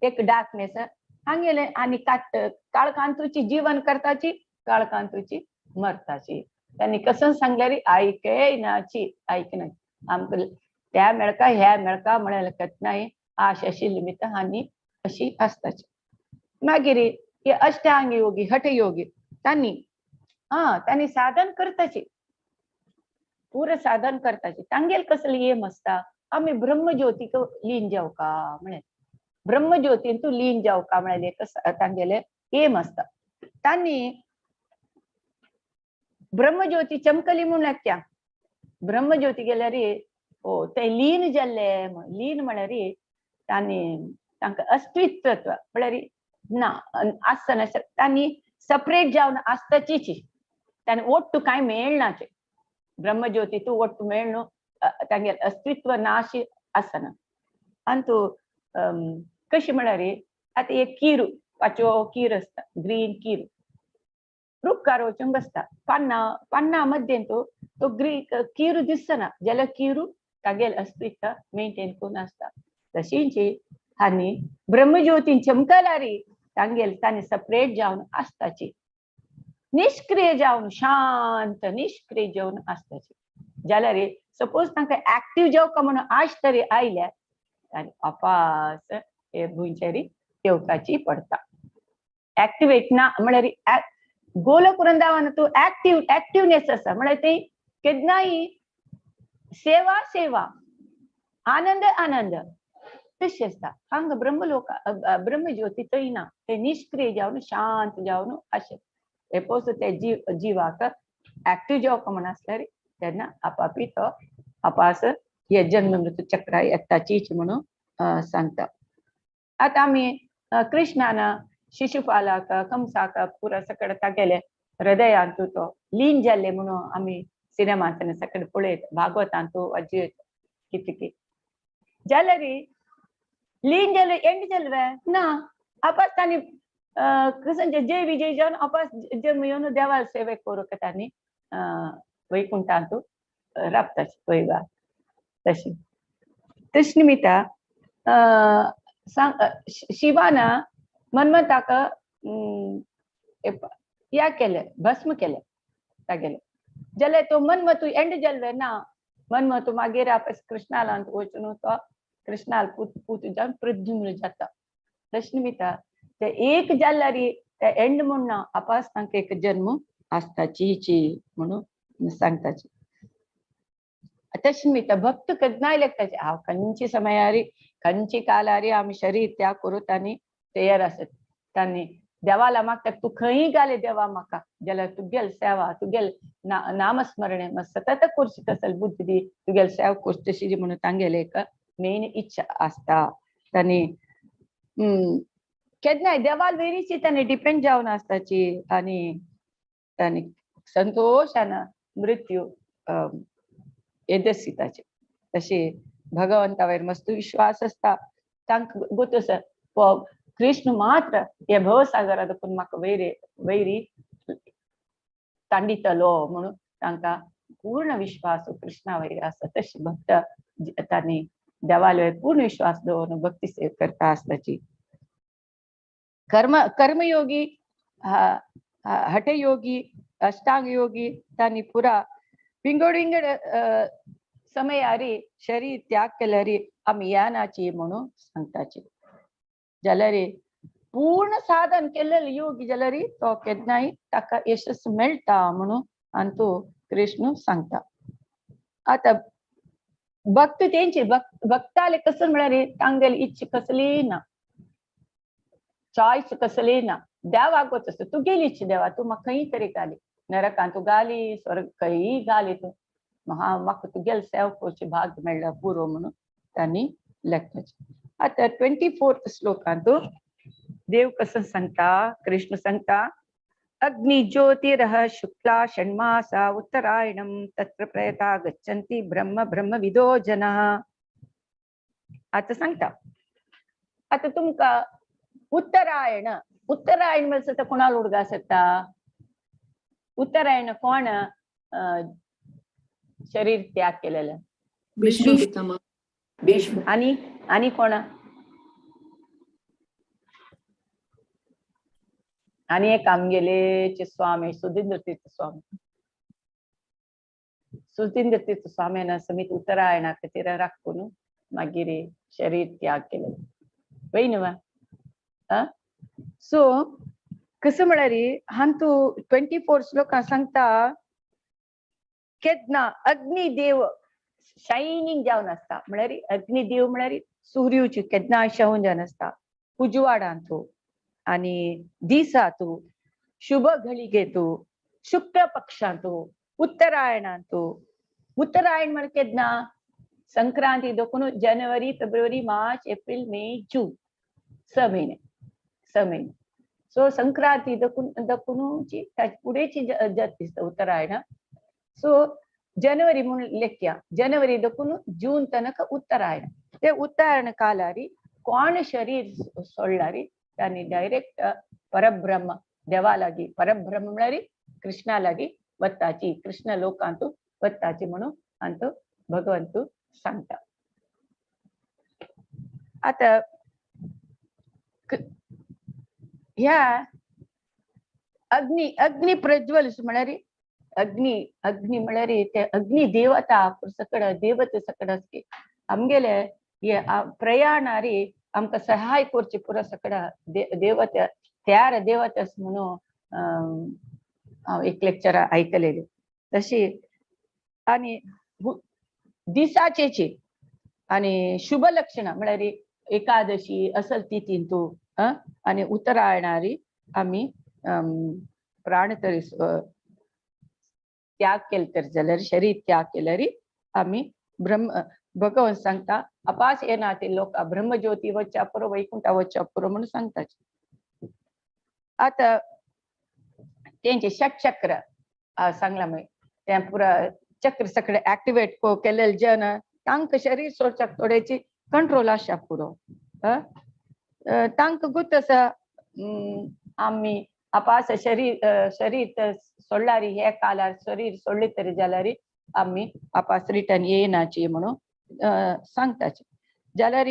एक डार्कनेस हांगेले आनी काळखांतूची जीवन करताची काळखांतूची मरताची. त्यांनी कसं सांगल्यार आयकनाची आयकना आमकां त्या मेळका ह्या मेळका म्हळ्यार लक्षात नाही आश अशी लिमित हानी अशी आसताची. मागीर हे अष्टांग योगी हठयोगी तांणी साधन करताची. पुरं साधन करताचे तांगेल कसले एम असता आम्ही ब्रह्मज्योतीक लीन जाऊ का म्हणे ब्रह्मज्योतीन तू लीन जाऊ का म्हणाले कसं तांगेले एम असता त्यांनी ब्रह्मज्योती चमकली म्हणून त्या ब्रह्मज्योती गेल्या रे हो ते लीन जाल्ले लीन म्हळ्यार त्यांनी तांकां अस्तित्व म्हळ्यार ना आसना त्यांनी सेपरेट जावन आसताचीच त्याने ಒಟ್ಟು काय मेळनाचे ब्रह्मज्योती तू ಒಟ್ಟು मेळनो तांगे अस्तित्व नाशी आसना अंतू कशी म्हळ्यार आता एक कीरू पाचवो कीर असता ग्रीन कीर रुक्कार वचून बसता पन्ना मध्ये तो कीरू दिसना जाल्यार कीरू तागेल अस्तित्व मेंटेन करून आसता तशींची हानी ब्रह्मज्योतीन चमकलारी तांगेल तांणी सेपरेट जावन आसताची निष्क्रिय जावन शांत निष्क्रिय जावन आसताची जाल्यार सपोज तांकां एक्टिव्ह जावका म्हणून आश तरी आयल्या आनी अपास हे भुंयचेरी येवपाची पडटा एक्टिवेट ना म्हळ्यार गोलक वृंदावन तू एक्टिवनेस आसा म्हळ्यार ती केन्नाय सेवा आनंद तशी असता हांगा ब्रह्मलोक ब्रह्मज्योती थंय ना ते निष्क्रिय जावन शांत जावन अशें एपोज ते जिवाक एक्टिव्ह जावका म्हण आसल्यार तेन्ना आपापी तो अपास हे जन्म मृत्यू चक्रा येताचीच म्हणून सांगता आता आमी कृष्णान शिशुपालाक कंसाक पुरा सकड तागेले हृदयांतू तो लीन जाल्ले म्हणून आमी सिनेमांत सकड पळयत भागवतांतू अजयत कितकी जाल्यार लीन जाले एंड जाल्वे ना आपास तांणी कृष्णाचे जय विजय जावन आपास जन्म येवन देवाल सेवे करूंक तांणी वैकुंठांतू राबताची पळयवा तशी निमित्ता शिवान मन्मथाक या केले भस्म केले तागेले जाल्यार तो मन्मथू एंड जाल्वे ना मन्मथू मागीर आपस कृष्णाला वचून तो कृष्णाल पूत जावन प्रद्युम्न जाता तशे निमित्ता ते एक जाल्यार ते एंड म्हूण ना आपास तांकां एक जन्म आसताची म्हणून सांगताची तशे निमित्त भक्त केन्नाय लेखताचे हांव खंयची समयारी खंयची कालारी आमी शरीर त्याग करूत आनी तयार आसत तांणी देवाला मागता तू खंय घाले देवा म्हाका जाल्यार तुगेल सेवा तुगेल नामस्मरणे सतत करची तसल बुद्धी दी तुगेल सेवा करची तशी म्हणून तांगेले एक मेन इच्छा आसता तांणी केन्नाय देवाल वेरीची तांणी डिपेंड जावन आसताची आनी तांणी संतोषान मृत्यू येदसिताचे तशी भगवंता वयर मस्त विश्वास आसता तांकां गोतस कृष्ण मात्र हे भवसागरा देखून म्हाका वैरी तांडितलो म्हणून तांकां पूर्ण विश्वास कृष्णा वयर आसा तशी भक्त तांणी देवाल वयर पूर्ण विश्वास दवरून भक्ती सेव करता आसताची कर्मयोगी हठयोगी अष्टांग योगी तांणी पुरा विंगड समयारी शरीर त्याग केल्यारी आमी यानाची म्हणून सांगताची जाल्यार पूर्ण साधन केलेले योगी जाल्यार तो केन्नाय ताका यशस मेळटा म्हणून आनी तो कृष्ण सांगता आता भक्त तेंची भक्ताले कसं म्हळ्यार तांगेली इच्छा कसली ना चॉयस कसली ना देवाक वचस तू गेली इच्छा देवा तू म्हाका खंय तरी घाली नरकांत तू घाली स्वर्ग खंयी घाली तू म्हाका तुगेल सेवा करची भाग मेळ्ळा पुरो म्हणून तांणी लेखताचे आता 24th श्लोकांत देव कसं सांगता कृष्ण सांगता अग्नि ज्योतिरः शुक्ला षण्मासा उत्तरायणं तत्र प्रयता गच्छन्ति ब्रह्म विदो जनः आता सांगता आता तुमका उत्तरायण म्हणजे कोणाला उडगा सकता उत्तरायण कोण शरीर त्याग केलेलं भीष्म आणि कोण आणि एक आमगेले स्वामी सुधींद्र तीर्थ स्वामीन समीत उत्तरायणा खातीर राखून मागीर शरीर त्याग केलेलं वय न्हू सो कसं म्हळ्यार हांतू 24 श्लोकां सांगता केन्ना अग्निदेव शायनिंग जावन आसता म्हळ्यार अग्निदेव म्हळ्यार सूर्यूची केन्ना शेवून जावन आसता उजवाडांतू आनी दिसातू शुभ घळिगेतू शुक्ल पक्षांतू उत्तरायणांतू उत्तरायण म्हळ्यार केन्ना संक्रांती देखून जानेवारी फेब्रुवारी मार्च एप्रिल मे जून 6 महिने सो संक्रांती दखूनची फुडेंची जत दिसता उत्तरायण सो जनवरी म्हणून लेख्या जनवरी दखून जून तनक उत्तरायण ते उत्तरायण कालारी कोण शरीर सोडलारी तांणी डायरेक्ट परब्रह्म देवा लागी परब्रह्म म्हळ्यार कृष्णा लागी वताची कृष्ण लोकांतू वताची म्हणून अंत भगवंतू सांगता आता ह्या अग्नि प्रज्वलिस म्हळ्यार अग्नि म्हळ्यार ते अग्नि देवता सकड देवते सकड असके आमगेले हे प्रयाणारी आमकां सहाय करची पुरो सकड देवते त्यार देवतेस म्हणून हांव एक लेक्चर आयकलेली तशी आनी दिसाचेची आनी शुभ लक्षणां म्हळ्यार एकादशी असल तिथींतू आनी उत्तरायणारी आमी प्राण तरी त्याग केले तर जाल्यार शरीर त्याग केल्यार आमी भगवंत सांगता अपास येना ते लोक ब्रह्मज्योती वच्चा पुरो वैकुंठा वच्चा पुरो म्हणून सांगता आता तेंचे षटचक्र सांगला मागीर ते पुरा चक्र सगळे ऍक्टिवेट केलेले जन तांकां शरीर सोडच्याक थोड्याची कंट्रोल आसा पुरो तांकां गुत आसा आमी अपास शरीर सोडल्यार हे कालार शरीर सोडले तरी जाल्यार आमी अपास रिटर्न येनाची म्हणून सांगताचे जाल्यार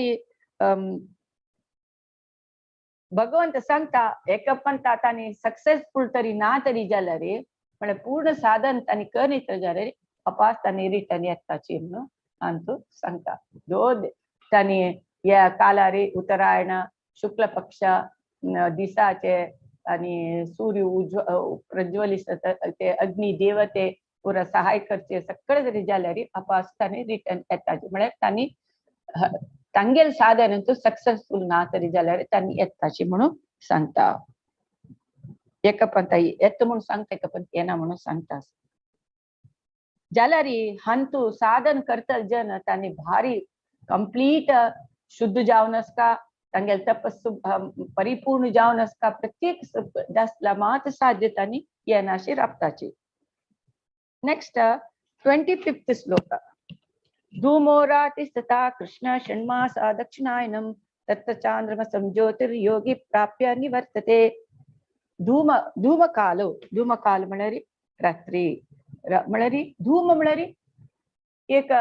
भगवंत सांगता एका पंथा तांणी सक्सेसफुल तरी ना तरी जाल्यार म्हळ्यार पूर्ण साधन तांणी करी तर जाल्यार अपास तांणी रिटर्न येताची म्हणून अंतू सांगता जो तांणी ह्या कालारी उत्तरायण शुक्ल पक्ष दिसाचे आनी सूर्य प्रज्वलित ते अग्नि देवते पुरा सहाय करचे सगळे जरी जाल्यार अपास तांणी रिटर्न येताचे म्हळ्यार तांणी तांगेल साधन सक्सेसफुल ना तरी जाल्यार तांणी येताची म्हणून सांगता एका पंथा येता म्हणून सांगता एका पंथ येना म्हणून सांगता जाल्यार हंतू साधन करता जन तांणी भारी कंप्लीट शुद्ध जावन आसका तांगेल तपस परिपूर्ण जावन आसका प्रत्येक दासला मात साध्य तांणी येनाशी राबताची नेक्स्ट 25th श्लोक धूमोरातिस्तथा कृष्ण षण्मासा दक्षिणायनम तत्चांद्रमसं ज्योतिर्योगी प्राप्य निवर्तते धूमकाल म्हळ्यार रात्री म्हळ्यार धूम म्हळ्यार एक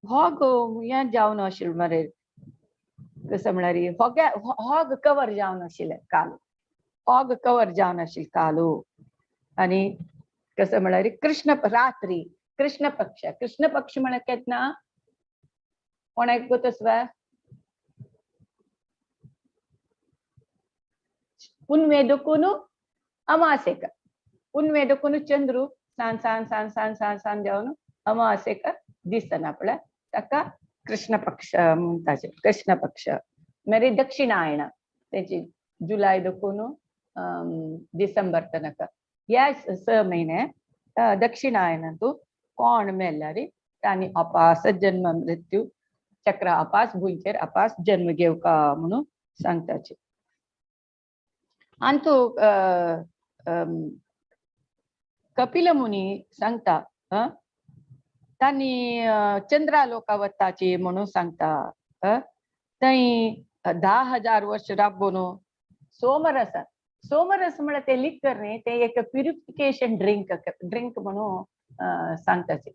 हॉग हे जावन आशिल्लो मरे कसं म्हळ्यार हॉग कवर जावन आशिल्लें काल हॉग कवर जावन आशिल्लें कालू आनी कसं म्हळ्यार रात्री कृष्ण पक्ष म्हळ्यार केन्ना कोणाक गोतस वा पुनवे दखून अमासेक पुनवे दखून चंद्रू सान जावन अमासेक दिसतना पळय ताका कृष्ण पक्ष म्हणटाचे कृष्ण पक्ष मागीर दक्षिणायण तेची जुलय दखून डिसेंबर तनक ह्या 6 महिने दक्षिणायनांतू कोण मेल्यार तांणी अपास जन्म मृत्यू चक्र अपास भुंयचेर अपास जन्म घेवका म्हणून सांगताचे अंतू कपिल मुनी सांगता तांणी चंद्रालोका वताची म्हणून सांगता थंय 10,000 वर्ष राबून सोमरस म्हळ्यार ते लिकर न्ही ते एक प्युरिफिकेशन ड्रिंक म्हणून सांगताचे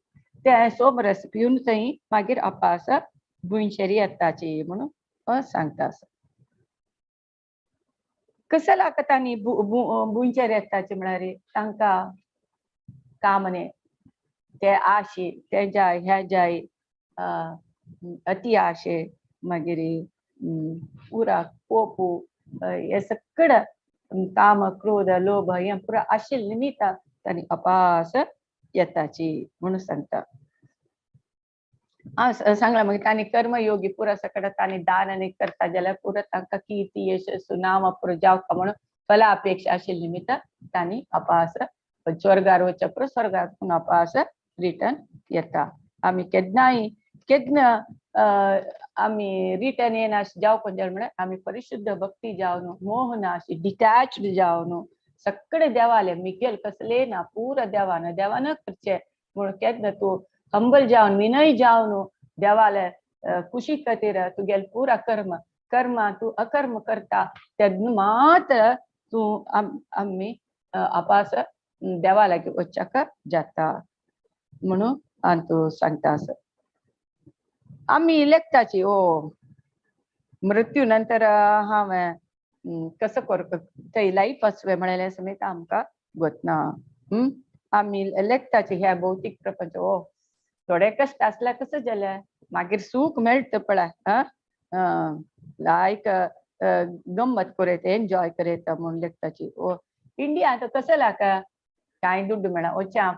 ते सोमरस पिवन थंय मागीर अपास भुंयचेर येताची म्हणून सांगता कसं लागता तांणी भुंयचेर येताचे म्हळ्यार तांकां कामने ते आशे ते जाय ह्या जाय अति आशे मागीर पुरा कोपू हे सगळं काम क्रोध लोभ हें पुरा आशिल्लें निमित्त तांणी अपास येताची म्हणून सांगता. सांगला मागीर तांणी कर्मयोगी पुरा सकट तांणी दान आनी करता जाल्यार पुरा तांकां कीर्ती यशस्वी नाम पुरो जावका म्हणून फला अपेक्षा आशिल्ले निमित्त तांणी अपास स्वर्गार वचच्या पुरो स्वर्गार अपास रिटर्न येता. आमी केन्ना आमी रिटर्न येना अशें जावपाक जाय म्हळ्यार आमी परिशुद्ध भक्ती जावन मोह ना अशी डिटॅच्ड जावन सगळे देवाले मिगेल कसले ना पुरा देवान करचे म्हणून केन्ना तूं हंबल जावन विनय जावन देवाले खुशी खातीर तुगेल पुरा कर्म तूं अकर्म करता तेन्ना मात्र तूं आमी अपास देवा लागीं वचच्याक जाता म्हणून तूं सांगता. आमी लेखताची मृत्यू नंतर हांवें कसं करप थंय लायफ आसवे म्हळ्यार समेत आमकां गोतना. आमी लेखताची ह्या भौतीक प्रपंच थोडे कश्ट आसल्यार कसं जाल्यार मागीर सूख मेळटा पळय लायक गंमत करीत एन्जॉय करीत म्हणून लेखताची. इंडिया आतां कसं लाका कांय दुड्ड मेळना वच्चा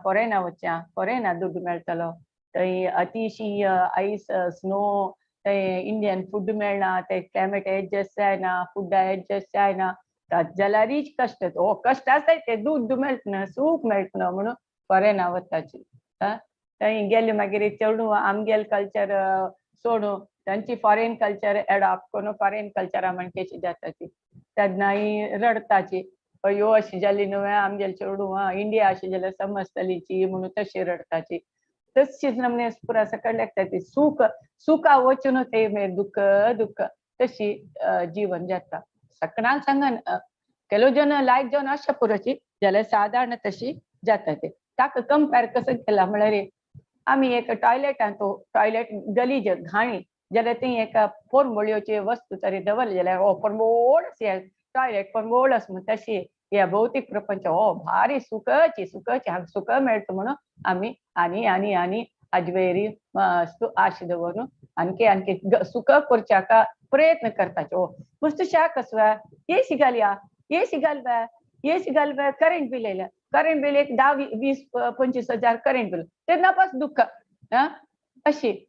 फॉरेना दुड्ड मेळटलो थंय अतिशय आयस स्नो थंय इंडियन फूड मेळना थंय क्लायमेट एडजस्ट जायना फूड एडजस्ट जायना जाल्यार रीच कश्ट कश्ट आसताय ते दुड्ड मेळटना सूख मेळटना म्हणून फॉरेना वताची. थंय गेले मागीर चडूं आमगेल कल्चर सोडून तांची फॉरेन कल्चर एडॉप्ट करून फॉरेन कल्चरा म्हण कशी जाताची तेन्ना रडताची अयो अशी जाली न्हू आमगेल चेडूं इंडिया अशी जाल्यार समजतलीची म्हणून तशी रडताची. तशीच नमने पुरा सकट लेखताची सुखा वचून ते मागीर दुःख तशी जीवन जाता. सकणाल सांगन केलो जन लायक जावन अशा पुरोची जाल्यार साधारण तशी जाता ते. ताका कंपेर कसं केला म्हळ्यार आमी एक टॉयलेट गलीज घाणी जाल्यार ती एका पोरमोळ्योचे वस्तू तरी दवरली जाल्यार परमोड टॉयलेट परमोड आस म्हण तशी ह्या भौतीक प्रपंच भारी सुखची हांगा सुख मेळटा म्हणून आमी आनी अजवेरी आश दवरून आणखी सुख करच्याका प्रयत्न करताचे. मस्त शाक आसवा एसी घालवा करंट बिल येयला करंट बिल एक 10-20-25 हजार करंट बिल ते नापास दुःख अशी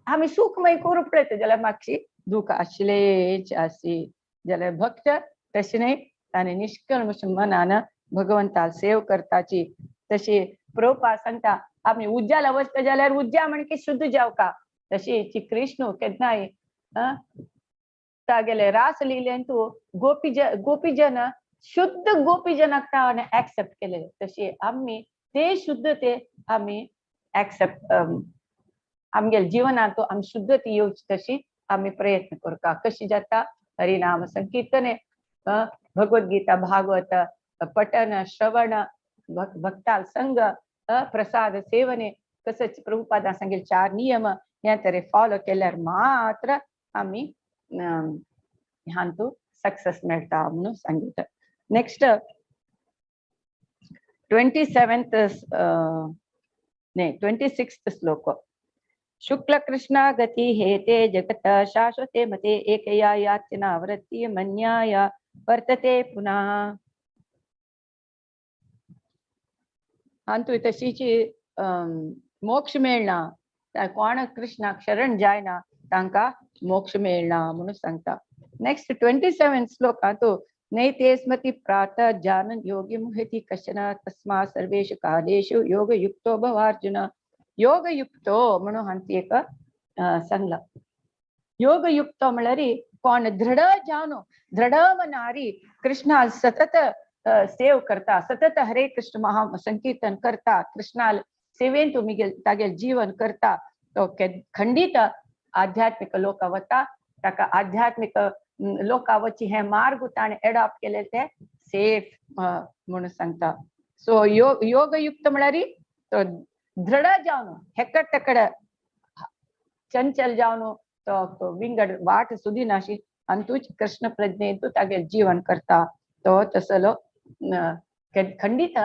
आमी सुखमय करूंक पळयता जाल्यार मातशी दूख आसलेच आसी जाल्यार भक्त तशें न्हय ताणें निश्कल्मश मनान भगवंताल सेव करताची. तशी प्रभुपाद सांगता आमी उज्याला वचता जाल्यार उज्या म्हणजे शुद्ध जावका तशी श्री कृष्ण केन्नाय तागेले रास लिहिलें तूं गोपीजन शुद्ध गोपीजनाक ताणें एक्सेप्ट केले तशी आमी ते शुद्धते आमी एक्सेप्ट आमगेल जिवनांत आमी शुद्धती येवची तशी आमी प्रयत्न करता. कशी जाता हरिनाम संकीर्तने भगवद्गीता भागवत पठन श्रवण भक्ताल संग प्रसाद सेवने तसंच प्रभुपादा सांगेल 4 नियम हे तरे फॉलो केल्यार मात्र आमी ह्यातून सक्सेस मेळटा म्हणून सांगितलं. नेक्स्ट 26th श्लोक. शुक्ल कृष्णा गती हेते जगत शाश्वते मते एकया यातना वृत्ती मन्याया वर्तते पुनः. हांतू तशीची मोक्ष मेळना कोण कृष्णाक शरण जायना तांकां मोक्ष मेळना म्हणून सांगता. नेक्स्ट 27th श्लोक हांतू नैते स्मृति प्रात जानन योगी मुहति कशन तस्मा सर्वेषु कालेषु योगयुक्तो भवार्जुन. योगयुक्तो म्हणून हांती एक सांगला. योगयुक्तो म्हळ्यार कोण दृढ जावन दृढ मनारी कृष्णाल सतत सेव करता सतत हरे कृष्ण महा संकीर्तन करता कृष्णाल सेवेन तुमी तागेल जीवन करता तो खंडित आध्यात्मिक लोक वता ताका आध्यात्मिक लोकावची हे मार्ग ताणे एडॉप्ट केले ते सेफ म्हणून सांगता. सो योगयुक्त म्हळ्यार तो दृढ जावन हेकड तेकड चंचल जावन तो विंगड वाट सुदिनाशी अंतूच कृष्ण प्रज्ञेतू तागेल जीवन करता तो तसलो खंडित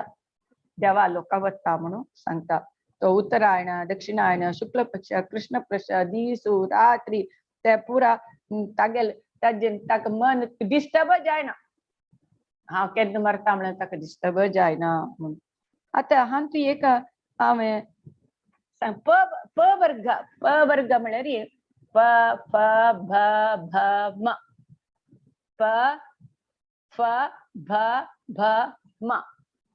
देवा लोका वता म्हणून सांगता. तो उत्तरायण दक्षिणायन शुक्ल पक्ष कृष्ण पक्ष दिसू रात्री ते पुरा तागेल ताका मन डिस्टर्ब जायना हांव केन्ना मरता म्हळ्यार ताका डिस्टर्ब जायना म्हूण. आतां हांव तूं एक हांवें सांग प प वर्ग म्हळ्यार प फ भ भ म. प फ भ भ म.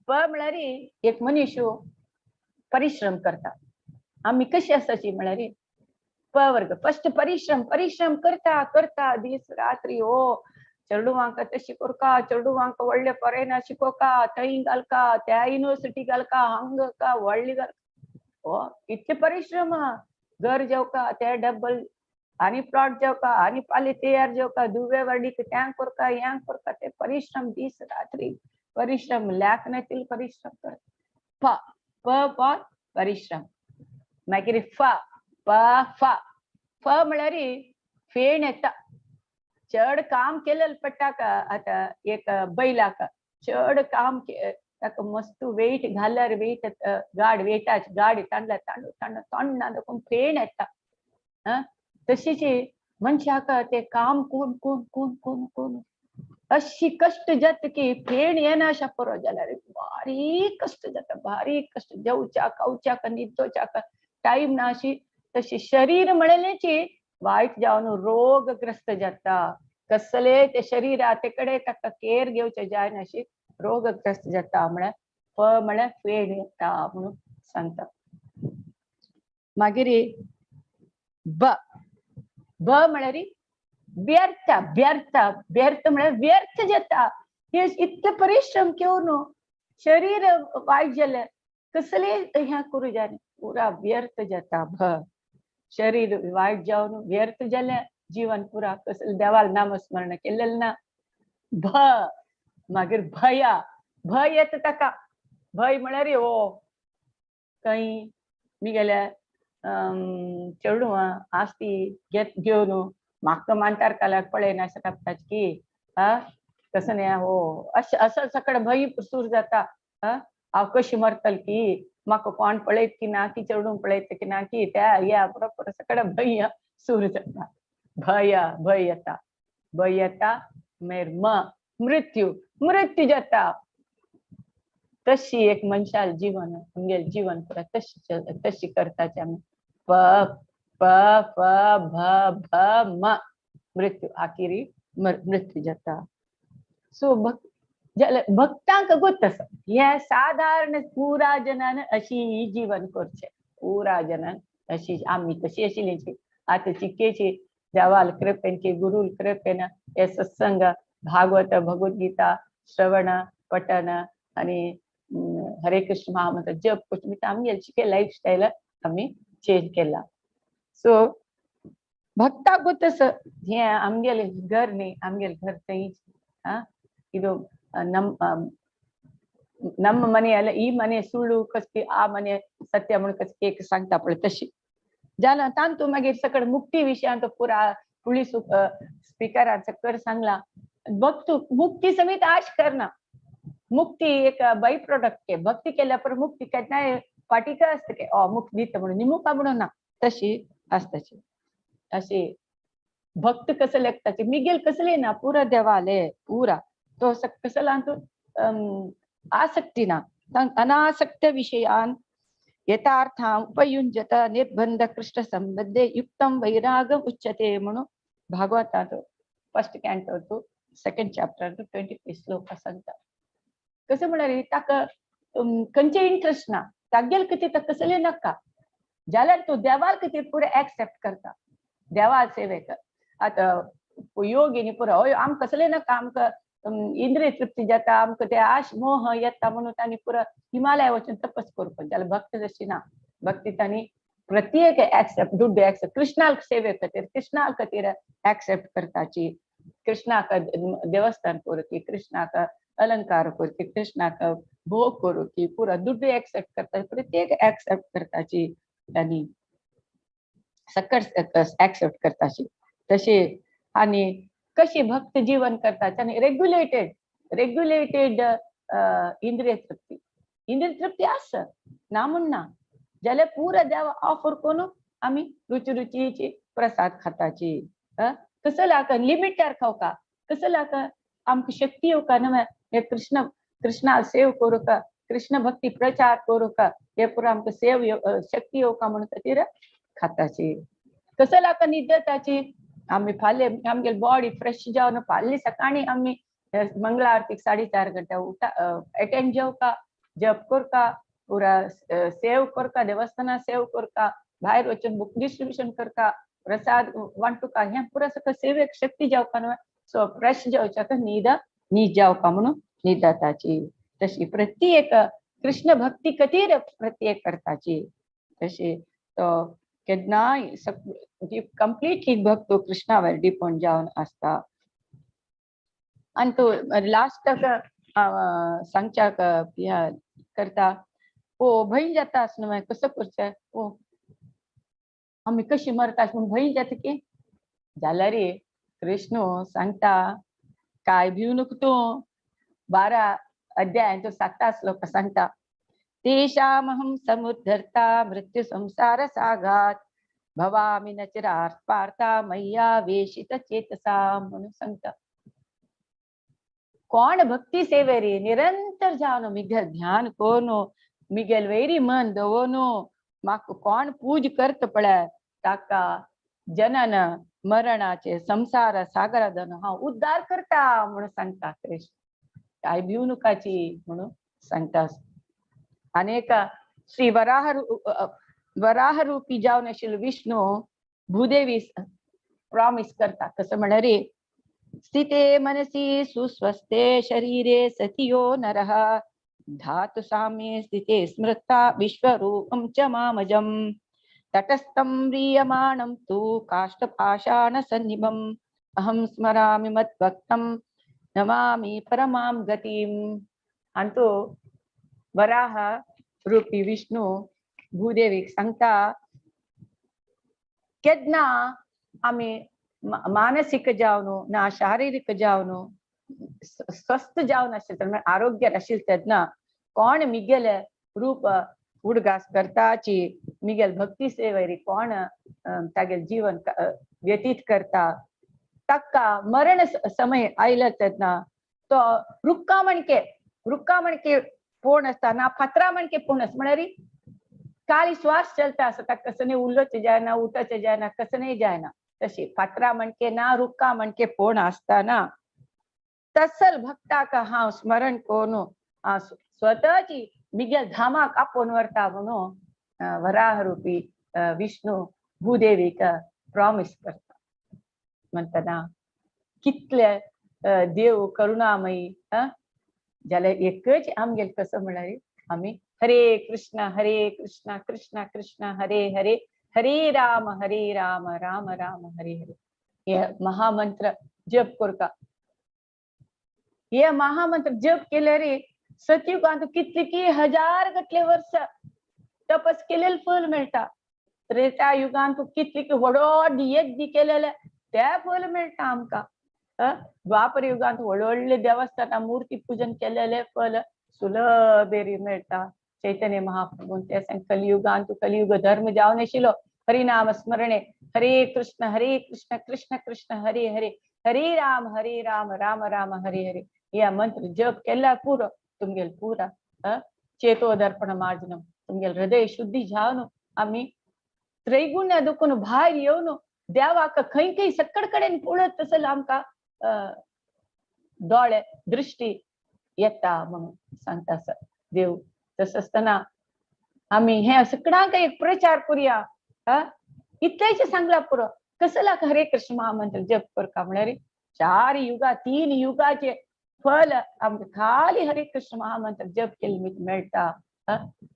प म्हळ्यार एक मनीस परिश्रम करता. आमी कशी आसाची म्हळ्यार प वर्ग फर्स्ट परिश्रम करता करता दीस रात्री हो चेडूवांक तशी कोरका चेडूवांक व्हडले परेना शिकोवका थंय घालका त्या युनिवर्सिटी घालका हांग का व्हडली घालका हो इतके परिश्रम घर जेवका ते डबल आनी प्लॉट जेवका आनी पाली तयार जेवका दुवे वाडीक त्या कोरका ह्या कोरका ते परिश्रम दीस रात्री परिश्रम लॅक नातील परिश्रम करता. प प परिश्रम. मागीर फ प फ फ म्हळ्यार फेण येता. चड काम केलेलं पडटा का आतां एक बैलाक चड काम ताका मस्त वेट घाल्यार वेट गाड वेटाची गाडी तांडल्यार तांडून तोंडा देखून फेण येता. तशीच मनशाक ते काम कोण कोण कोण कोण कोण अशी कष्ट जाता की फेण येनाशा पुरो जाल्यार भारी कष्ट जाता भारी कष्ट जेवच्या खावच्याक न्हिदोच्याक टायम ना अशी. तशी शरीर म्हणलेची वायट जावन रोगग्रस्त जाता. कसले ते शरीर ते कडे ताका केअर घेवचे जायना अशी रोगग्रस्त जाता म्हळ्यार फ म्हळ्यार फेण येता म्हणून सांगता. मागीर ब ब म्हळ्यार व्यर्थ व्यर्थ व्यर्थ म्हळ्यार व्यर्थ जाता. हे इतके परिश्रम केवन शरीर वायट जालें कसले ह्या करूं जायना पुरा व्यर्थ जाता. भ शरीर वायट जावन व्यर्थ जालें जीवन पुरा कसले देवाल नामस्मरण केलेलं ना. भ मागीर भया भय येता ताका. भय म्हळ्यार हो खंय मिगेल्या चेडूं आस्ती घेवन म्हाका मांतार काल्यार पळयना शकताची की कसं नाही हो असं सकड भय सूर जाता. हांव कशी मरतल की म्हाका कोण पळयत की ना की चेडूं पळयत की ना की त्या या बरोबर सकड भय सूर जाता. भय येता. भय येता मागीर म मृत्यू मृत्यू जाता. तशी एक मनशाल जीवन आमगेल जीवन पुरा तशी करताचे आमी. प प फ भ भ म मृत्यू आखिरी मृत्यू जाता. सो भक्तांक गोत आसा हे साधारण पुरा जनान अशी जीवन करचे. पुरा जनान अशी आमी तशी आशिल्लीची आतां चिक्केची देवाल कृपेन की गुरुल कृपेन हे सत्संग भागवत भगवद्गीता श्रवण पठन आणि हरे कृष्ण महामंत्र जप कुछ आमगेल शिके लाईफस्टाईल आमी चेंज केला. सो भक्ता गोतस हे आमगेल घर न्ही आमगेल घर थंय ಇದು ನಮ್ಮ ಮನೆ ಅಲ್ಲ ಈ ಮನೆ ಸುಳ್ಳು कसकी आ मने सत्य म्हणून कसकी एक सांगता पळय तशी जाल्यार तांतू मागीर सकड मुक्ती विशयांत पुरा पुलीस स्पीकरान सकड सांगला भक्त मुक्ती समेत आश करना. मुक्ती एक बाय प्रोडक्ट के भक्ती केल्या पर मुक्ती केन्नाय फाटीक असता के मुक्ती दिता म्हणून निमुका म्हणून ना तशी आसताची. अशी भक्त कसं लागताचे मिगेल कसले ना पुरा देवाले पुरा तो कसला तो आसक्ती ना अनासक्त विषयान यथार्था उपयुंजत निर्बंध कृष्ण संबंधे युक्तम वैराग उच्यते म्हणून भागवतात फर्स्ट कॅन्टो तो सेकंड चॅप्टर 23 श्लोक सांगता. कसं म्हणाले ताका खंयचे इंटरेस्ट ना तागेल किती कसले नाका जाल्यार तू देवाल किती पुरे एक्सेप्ट करता. देवाल सेवेक आता योगिनी पुरा आम कसले नाका आमकां इंद्रिय तृप्ती जाता आमकां ते आश मोह येता म्हणून तांणी पुरा हिमालय वचून तपस करप जाल्यार भक्त जशी ना. भक्ती तांणी प्रत्येक एक्सेप्ट डू एक्सेप्ट कृष्णाक सेवे खातीर कृष्णा खातीर एक्सेप्ट करताची. कृष्णाक देवस्थान करची कृष्णाक अलंकार करची कृष्णाक भोग करूची पुरा दुड्डू एक्सेप्ट करता प्रत्येक एक्सेप्ट करताची तांणी सकट एक्सेप्ट करताची. तशी आणि कशी भक्त जीवन करता आणि रेग्युलेटेड इंद्रिय तृप्ती आसा ना म्हणना जाल्यार पुरा देवा ऑफर करून आमी रुची प्रसाद खाताची. कसं लाका लिमिटार खावका कसं लाका आमकां शक्ती येवका ना हे कृष्णा सेव करू का, कृष्ण भक्ती प्रचार करू का, हे पुरा आमकां सेव शक्ती येवका म्हणून खातीर खाताची. कसं लाका निद्दताची आम्ही फाले आमगे बॉडी फ्रेश जावन फाल्ली सकाळी आम्ही मंगला आरतीक 4:30 गंटा उठा अटेंड जेवका, जप करका, पुरा सेव करका, देवस्थाना सेव करका, भायर वचून बुक डिस्ट्रीब्युशन करका, प्रसाद वांटुका, हे पुरा सगळं सेवेक शक्ती जावका न्हू. सो फ्रेश जावच्याक न्हीद जावका म्हणून निदाताची. तशी प्रत्येक कृष्ण भक्ती खातीर प्रत्येक करताची. तशी तो केन्नाय कंप्लीटली भक्त कृष्णावर डिपेंड जावन आसता. आणि तो लास्टाक सांगच्याक करता ओ भंय जाता न्हू कसं करचें, ओ आमी कशी मरता म्हणून भंय जाता की जाल्यार रे कृष्ण सांगता काय भिवू नको तूं. 12 अध्याय तो 7 श्लोक सांगता तेषामहं समुद्धर्ता मृत्यु संसार सागात भवामि न चिरात् पार्था मय्या वेशित चेतसा म्हणून सांगता. कोण भक्ती सेवेरी निरंतर जावन मिगेल ध्यान कोनो मिगेल वैरी मन दवोनो म्हाका कोण पूज करता पळय ताका जनन मरणाचे संसार सागरादन हांव उद्धार करता म्हणून सांगता कृष्ण. काय भिवू नकाची म्हणून सांगता. अनेक श्री वराह रूपी जावन आशिल्लो विष्णू भूदेवी प्रॉमिस करता. कसं म्हणारे रे स्थिते मनसी सुस्वस्थे शरीरे सतियो नरः धातु साम्ये स्थिते स्मृता विश्वरूपं च मामजं तटस्थं म्रियमाणं तु काष्ठपाषाण सन्निभम् अहं स्मरामि मद्भक्तं नमामि परमां गतिम्. आणि तो वराह रूपी विष्णू भूदेवीक सांगता केन्ना आम्ही मानसिक जावन ना शारीरिक जावन स्वस्थ जावन आशिल्ले आरोग्य आशिल्ले तेन्ना कोण मिगेल रूप उडगास करताची मिगेल भक्ती सेवेरी कोण तागेल जीवन व्यतीत करता ताका मरण समय आयला तेन्ना तो रुक्का मणके पूर्ण आसता ना फातरा मणके पूर्ण आसता. म्हळ्यार खाली श्वास चलता आसता कसं नाही उलोवचें जायना उठचें जायना कसं नाही जायना. तशी फातरा मणके ना रुक्का मणके पूर्ण आसतना तसल भक्ताक हांव स्मरण करून स्वताची मिगेल धामाक आपोवन व्हरता म्हणून वराह रूपी विष्णू भूदेवीक प्रॉमिस करता. म्हणटना कितले देव करुणामयी जाल्यार एकच आमगेल कसं म्हळ्यार आमी हरे कृष्ण कृष्ण कृष्ण हरे हरे हरे राम राम राम हरे हरे हे महामंत्र जप करता. हे महामंत्र जप केल्यार सतयुगांत कितली हजार गटले वर्ष तपस केलेलं फल मेळटा. त्रेता युगांत कितली व्हडो यज्ञ केलेले ते फल मेळटा आमकां. द्वापर युगांत व्हडले देवस्थाना मूर्ती पूजन केलेले फल सुलभेरी मेळटा. चैतन्य महाप्रभून ते सांग कलियुगांत कलियुग धर्म जावन आशिल्लो हरिनाम स्मरणे हरे कृष्ण कृष्ण कृष्ण हरे हरे हरे राम राम राम हरे हरे या मंत्र जप केल्यार पुरो तुमगेल पुरा चेतो दर्पण मार्जनम तुमगेल हृदय शुद्धी जावन आमी त्रैगुण्य दुखून भायर येवन देवाक खंय खंय सकड कडेन पळत तसं आमकां दोळे दृष्टी येता म्हणून सांगता देव. तसं आसतना आमी हे सगळ्यांक एक प्रचार करूया. इतलेच सांगला पुरो कसला हरे कृष्ण महामंत्र जप करता म्हळ्यार 4 युगा 3 युगाचे फल आमकां खाली हरे कृष्ण महामंत्र जप केले मेळटा.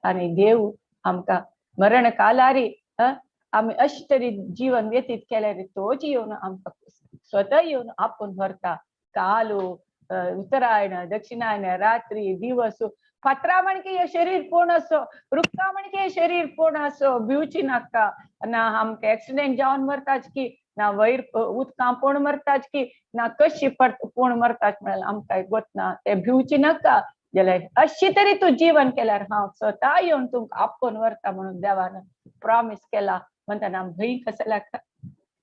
आणि देव आमकां मरण कालारी आमी अशें तरी जीवन व्यतीत केल्यार तोच येवन आमकां स्वता येवन आपोवन व्हरता. कालो उत्तरायण दक्षिणायन रात्री दिवस फातरा मणके हे शरीर पूर्ण असो रुक्का मणके हे शरीर पूर्ण असो भिवची नाका ना आमकां एक्सिडेंट जावन मरताच की ना वयर उदकां पूर्ण मरताच की ना कशी पूर्ण मरताच म्हळ्यार आमकां गोतना ते भिवची नाका. जाल्यार अशी तरी तूं जीवन केल्यार हांव स्वता येवन तुमकां आपोवन व्हरता म्हणून देवान प्रॉमिस केला. म्हणटना भंय कसो लागता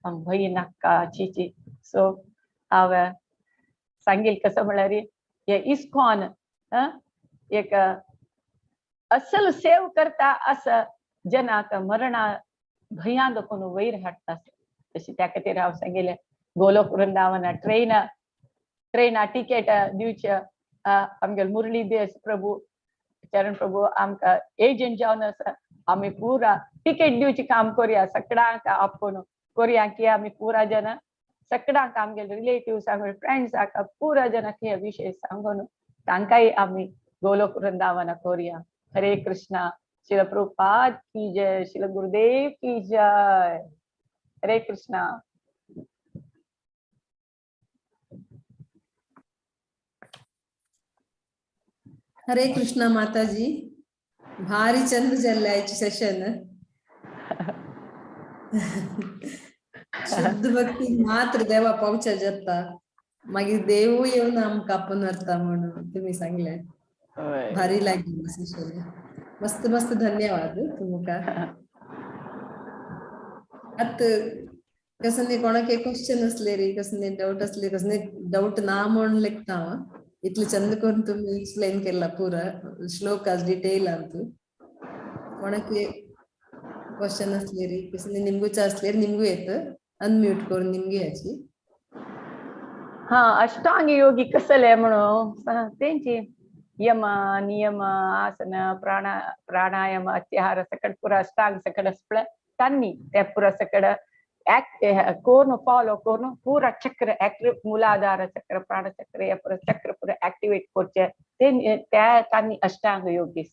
भंय नाका चिची. सो हांव सांगील कसं म्हळ्यार हे इस्कॉन एक असल सेव करता असं जनाक मरणा भयान कोण वैर हाडटा तशी त्या खातीर हांव सांगिल्लें गोलोक वृंदावन ट्रेना टिकेट दिवचे आमगेल मुरलीधर प्रभू चरण प्रभू आमकां एजंट जावन आसा आमी पुरा टिकेट दिवची काम करया सगळ्यांक आपोवन करया की आमी पुरा जना सगळ्यांक आमगेले रिलेटिव्स आमगे फ्रेंड्साक पुरा जनाक हे विशय सांगून तांकांय आमी गोलोक वृंदावन करया. हरे कृष्णा. श्रील प्रभुपाद की जय. श्रील गुरुदेव की जय. हरे कृष्णा. हरे कृष्णा माताजी. भारी चंद जल्लायची सेशन. शुद्ध भक्ती मात्र देवा पावच्या जाता मागीर देव येऊन आमकां आपोवन व्हरता म्हणून तुम्ही सांगले. भारी लागली सेशन. मस्त मस्त धन्यवाद तुमका. आत कसने कोणाक क्वेश्चन असले रे कसने डाउट असले कसने डाउट ना म्हणून लेखता हांव इतले चंद करून तुम्ही एक्सप्लेन केला पुरा श्लोक आज डिटेल अंतू कोणाक क्वेश्चन असले रे कसने निमगूचा असले निमगू येत अनम्यूट करून निमगी याची. हा अष्टांग योगी कसले म्हणून तेंची यम नियम आसन प्राणायाम अत्याहार सकट पुरा अष्टांग सकट असपळ तान्नी ते पुरा सकट कोण फॉलो करून पूरा चक्र ऍक्टिव मूलाधार चक्र प्राण चक्र या पुरा चक्र पुरा ऍक्टिवेट करचे ते त्या तान्नी अष्टांग योगी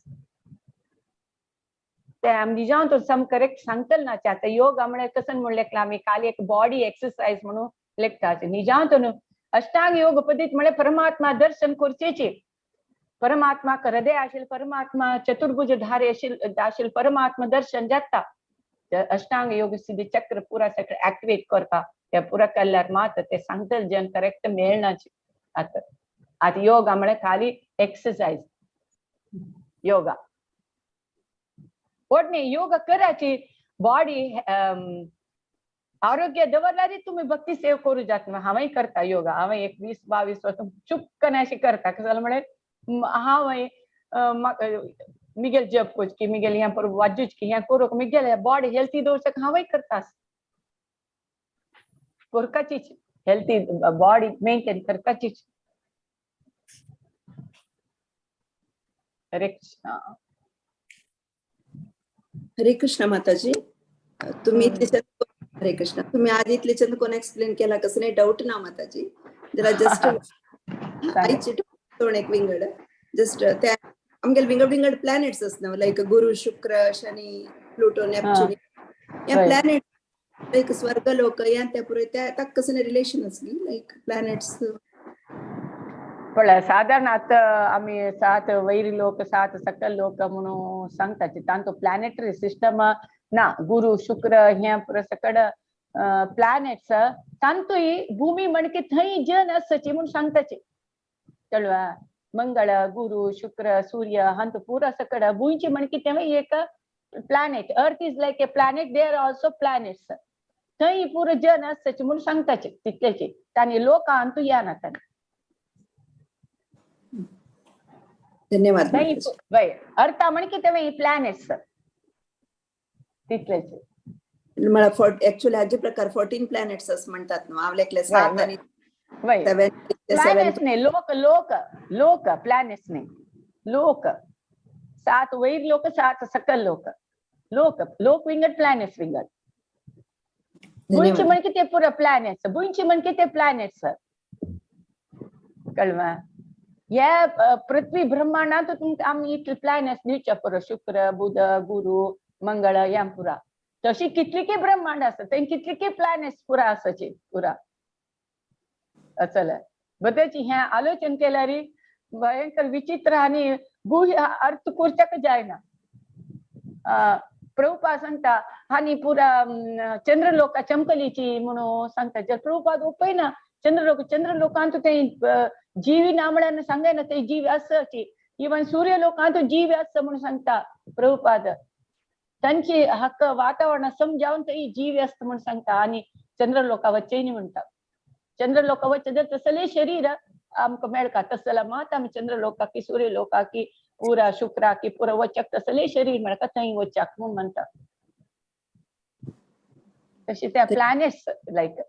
ते आमी जावन तो सम करेक्ट सांगतल ना आता योग आमणे कसन म्हणले आमी खाली एक बॉडी एक्सरसाइज म्हणून लेखता निजावन तो अष्टांग योग पद्दत म्हळे परमात्मा दर्शन करचेचे. परमात्मा हृदय आशिल परमात्मा चतुर्भुज धारे आशिल परमात्मा दर्शन जाता. अष्टांग योग सिद्धी चक्र पुरा चक्र ऍक्टिवेट करता ते पुरा केल्यार मात ते सांगतल जन करेक्ट मेळनाचे. आता योग आमळे खाली एक्सरसाइज योगा पोटने योग कराची बॉडी आरोग्य दवरल्यार तुम्ही भक्ती सेव करू जात. हांवय करता योगा हांवें एक 20-22 वर्सां चुपकन अशी करता कसं जालें म्हळ्यार हांवें मिगेल जप कोच की मिगेल ह्या पर वाजूच की ह्या करूक मिगेल बॉडी हेल्थी दवरचें हांवय करता करपाचीच हेल्थी बॉडी मेंटेन करपाचीच. हरे कृष्णा. हरे कृष्णा माताजी. तुम्ही हरे कृष्णा तुम्ही आधी इतले चंद कोण एक्सप्लेन केला कसं नाही डाऊट ना माताजी जरा जस्ट आईची एक विंगड जस्ट त्या आमगेल विंगड प्लॅनेट्स असणं लाईक गुरु शुक्र शनी प्लुटो नेपच्यून या प्लॅनेट लाईक स्वर्ग लोक या त्या पुरे त्या कसं रिलेशन असली लाईक प्लॅनेट्स पण साधारण आता आम्ही 7 वैरी लोक 7 सकल लोक म्हणून सांगतात तांचो प्लॅनेटरी सिस्टम ना गुरु शुक्र ह्या पुरा सकड प्लॅनेट्स तांतूय भूमी म्हणके थंय जन असची म्हणून सांगताचे कळवा. मंगळ गुरु शुक्र सूर्य हंत पुरा सकड भूंयची म्हणके तेव्हा एक planet earth is like a planet there also planets थंय पुरा जन असची म्हणून सांगताचे तितलेचे तांनी लोक अंतू या ना तांनी. धन्यवाद. अर्थ म्हणके तेव्हा प्लॅनेट्स तितलेचे मला ऍक्च्युअली हाचे प्रकार 14 प्लॅनेट्स असं म्हणतात ना आवलेकले 7 आणि प्लॅनेट्स नाही लोक लोक लोक प्लॅनेट्स नाही लोक 7 वैर लोक 7 सकल लोक लोक लोक विंगड प्लॅनेट्स विंगड भुंयची म्हणके ते पुरा प्लॅनेट्स भुंयची म्हणके ते प्लॅनेट्स कळवा. या पृथ्वी ब्रह्मांडात तुमकां आमी इतले प्लॅनेट्स दिवचे पुरो शुक्र बुध गुरु मंगळ या पुरा तशी कितलीके ब्रह्मांड असतात ते कितलीके प्लॅनेट्स पुरा असाचे पुरा असलं बद्दलची ह्या आलोचन केल्यार भयंकर विचित्र आणि गुह्य अर्थ करच्याक जायना. प्रभुपाद सांगता हानी पुरा चंद्रलोका चमकलीची म्हणून सांगता जर प्रभुपाद उपयना चंद्रलोकांत ते जीवी नामळ्यानं सांगायना ते जीव असची इवन सूर्यलोकांत जीव असं म्हणून सांगता प्रभुपाद तांची हक्क वातावरण समजावून ते जीव असत म्हणून सांगता आणि चंद्रलोका वच्चेनी म्हणतात. चंद्रलोका वच्चे जर तसले शरीर आमकां मेळका तसला मात आमी चंद्रलोका की सूर्यलोका की पुरा शुक्रा की पुरा वचक तसले शरीर मेळका थंय वचक म्हूण म्हणटा तशी त्या प्लॅनेट्स लायक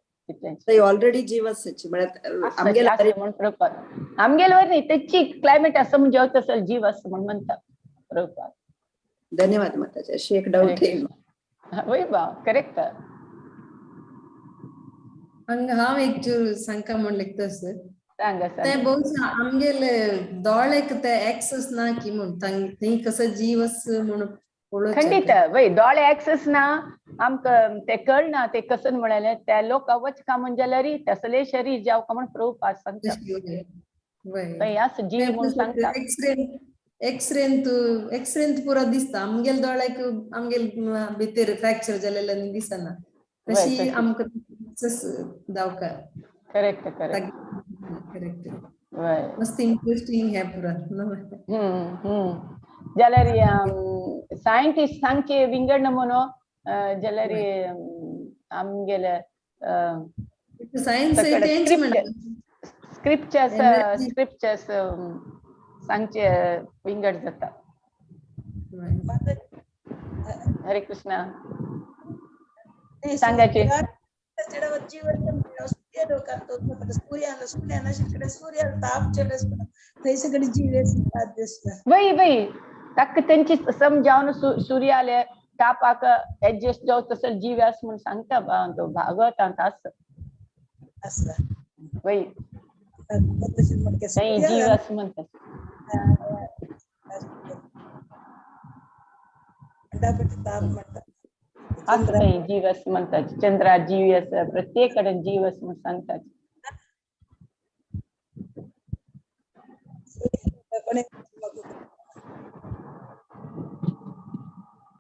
थंय ऑलरेडी जीव आसाची म्हळ्यार आमगेल्या म्हण प्रभुपाद आमगेले वर न्ही तेची क्लायमेट असं म्हणजे जेवत असेल जीव असं म्हण म्हणता प्रभुपाद. धन्यवाद माताजी. अशी एक डाऊट आहे. वय बा करेक्ट. हांव एक चूर सांगता म्हणलें तसं सांगा ते सांगा. बहुशा आमगेले दोळ्याक ते एक्सेस ना की म्हण थंय कसं जीव आस म्हण खंडित वय दोळे एक्सेस ना आमकां ते कळना ते कसं म्हणाले त्या लोक वचका म्हणजे जाल्यार तसले शरीर जावका म्हण प्रभुपाद सांगता थंय आस जीव म्हूण सांगता. एक्सरेन पुरो दिसता आमगेल दोळ्याक आमगेल भितर फ्रॅक्चर जालेले दिसना तशी आमकां दावका. Correct correct. करेक्ट वय मस्त इंटरेस्टिंग हे पुरा जाल्यार सायंटिस्ट सांगचे विंगड म्हणो जाल्यार आमगेले सायन्स तेंच स्क्रिप्चर्स सांगचे विंगड जाता. हरे कृष्णा सांगाचे वय वय ताका तेंची समजावन सूर्याले तापाक एडजस्ट जावत असेल जीव आस म्हूण सांगता भागवतांत आस वय थंय जीव आस म्हणटा. असं थंय जीव आस म्हणटा चंद्रा जीव आसा प्रत्येक कडेन जीव आस म्हूण सांगता.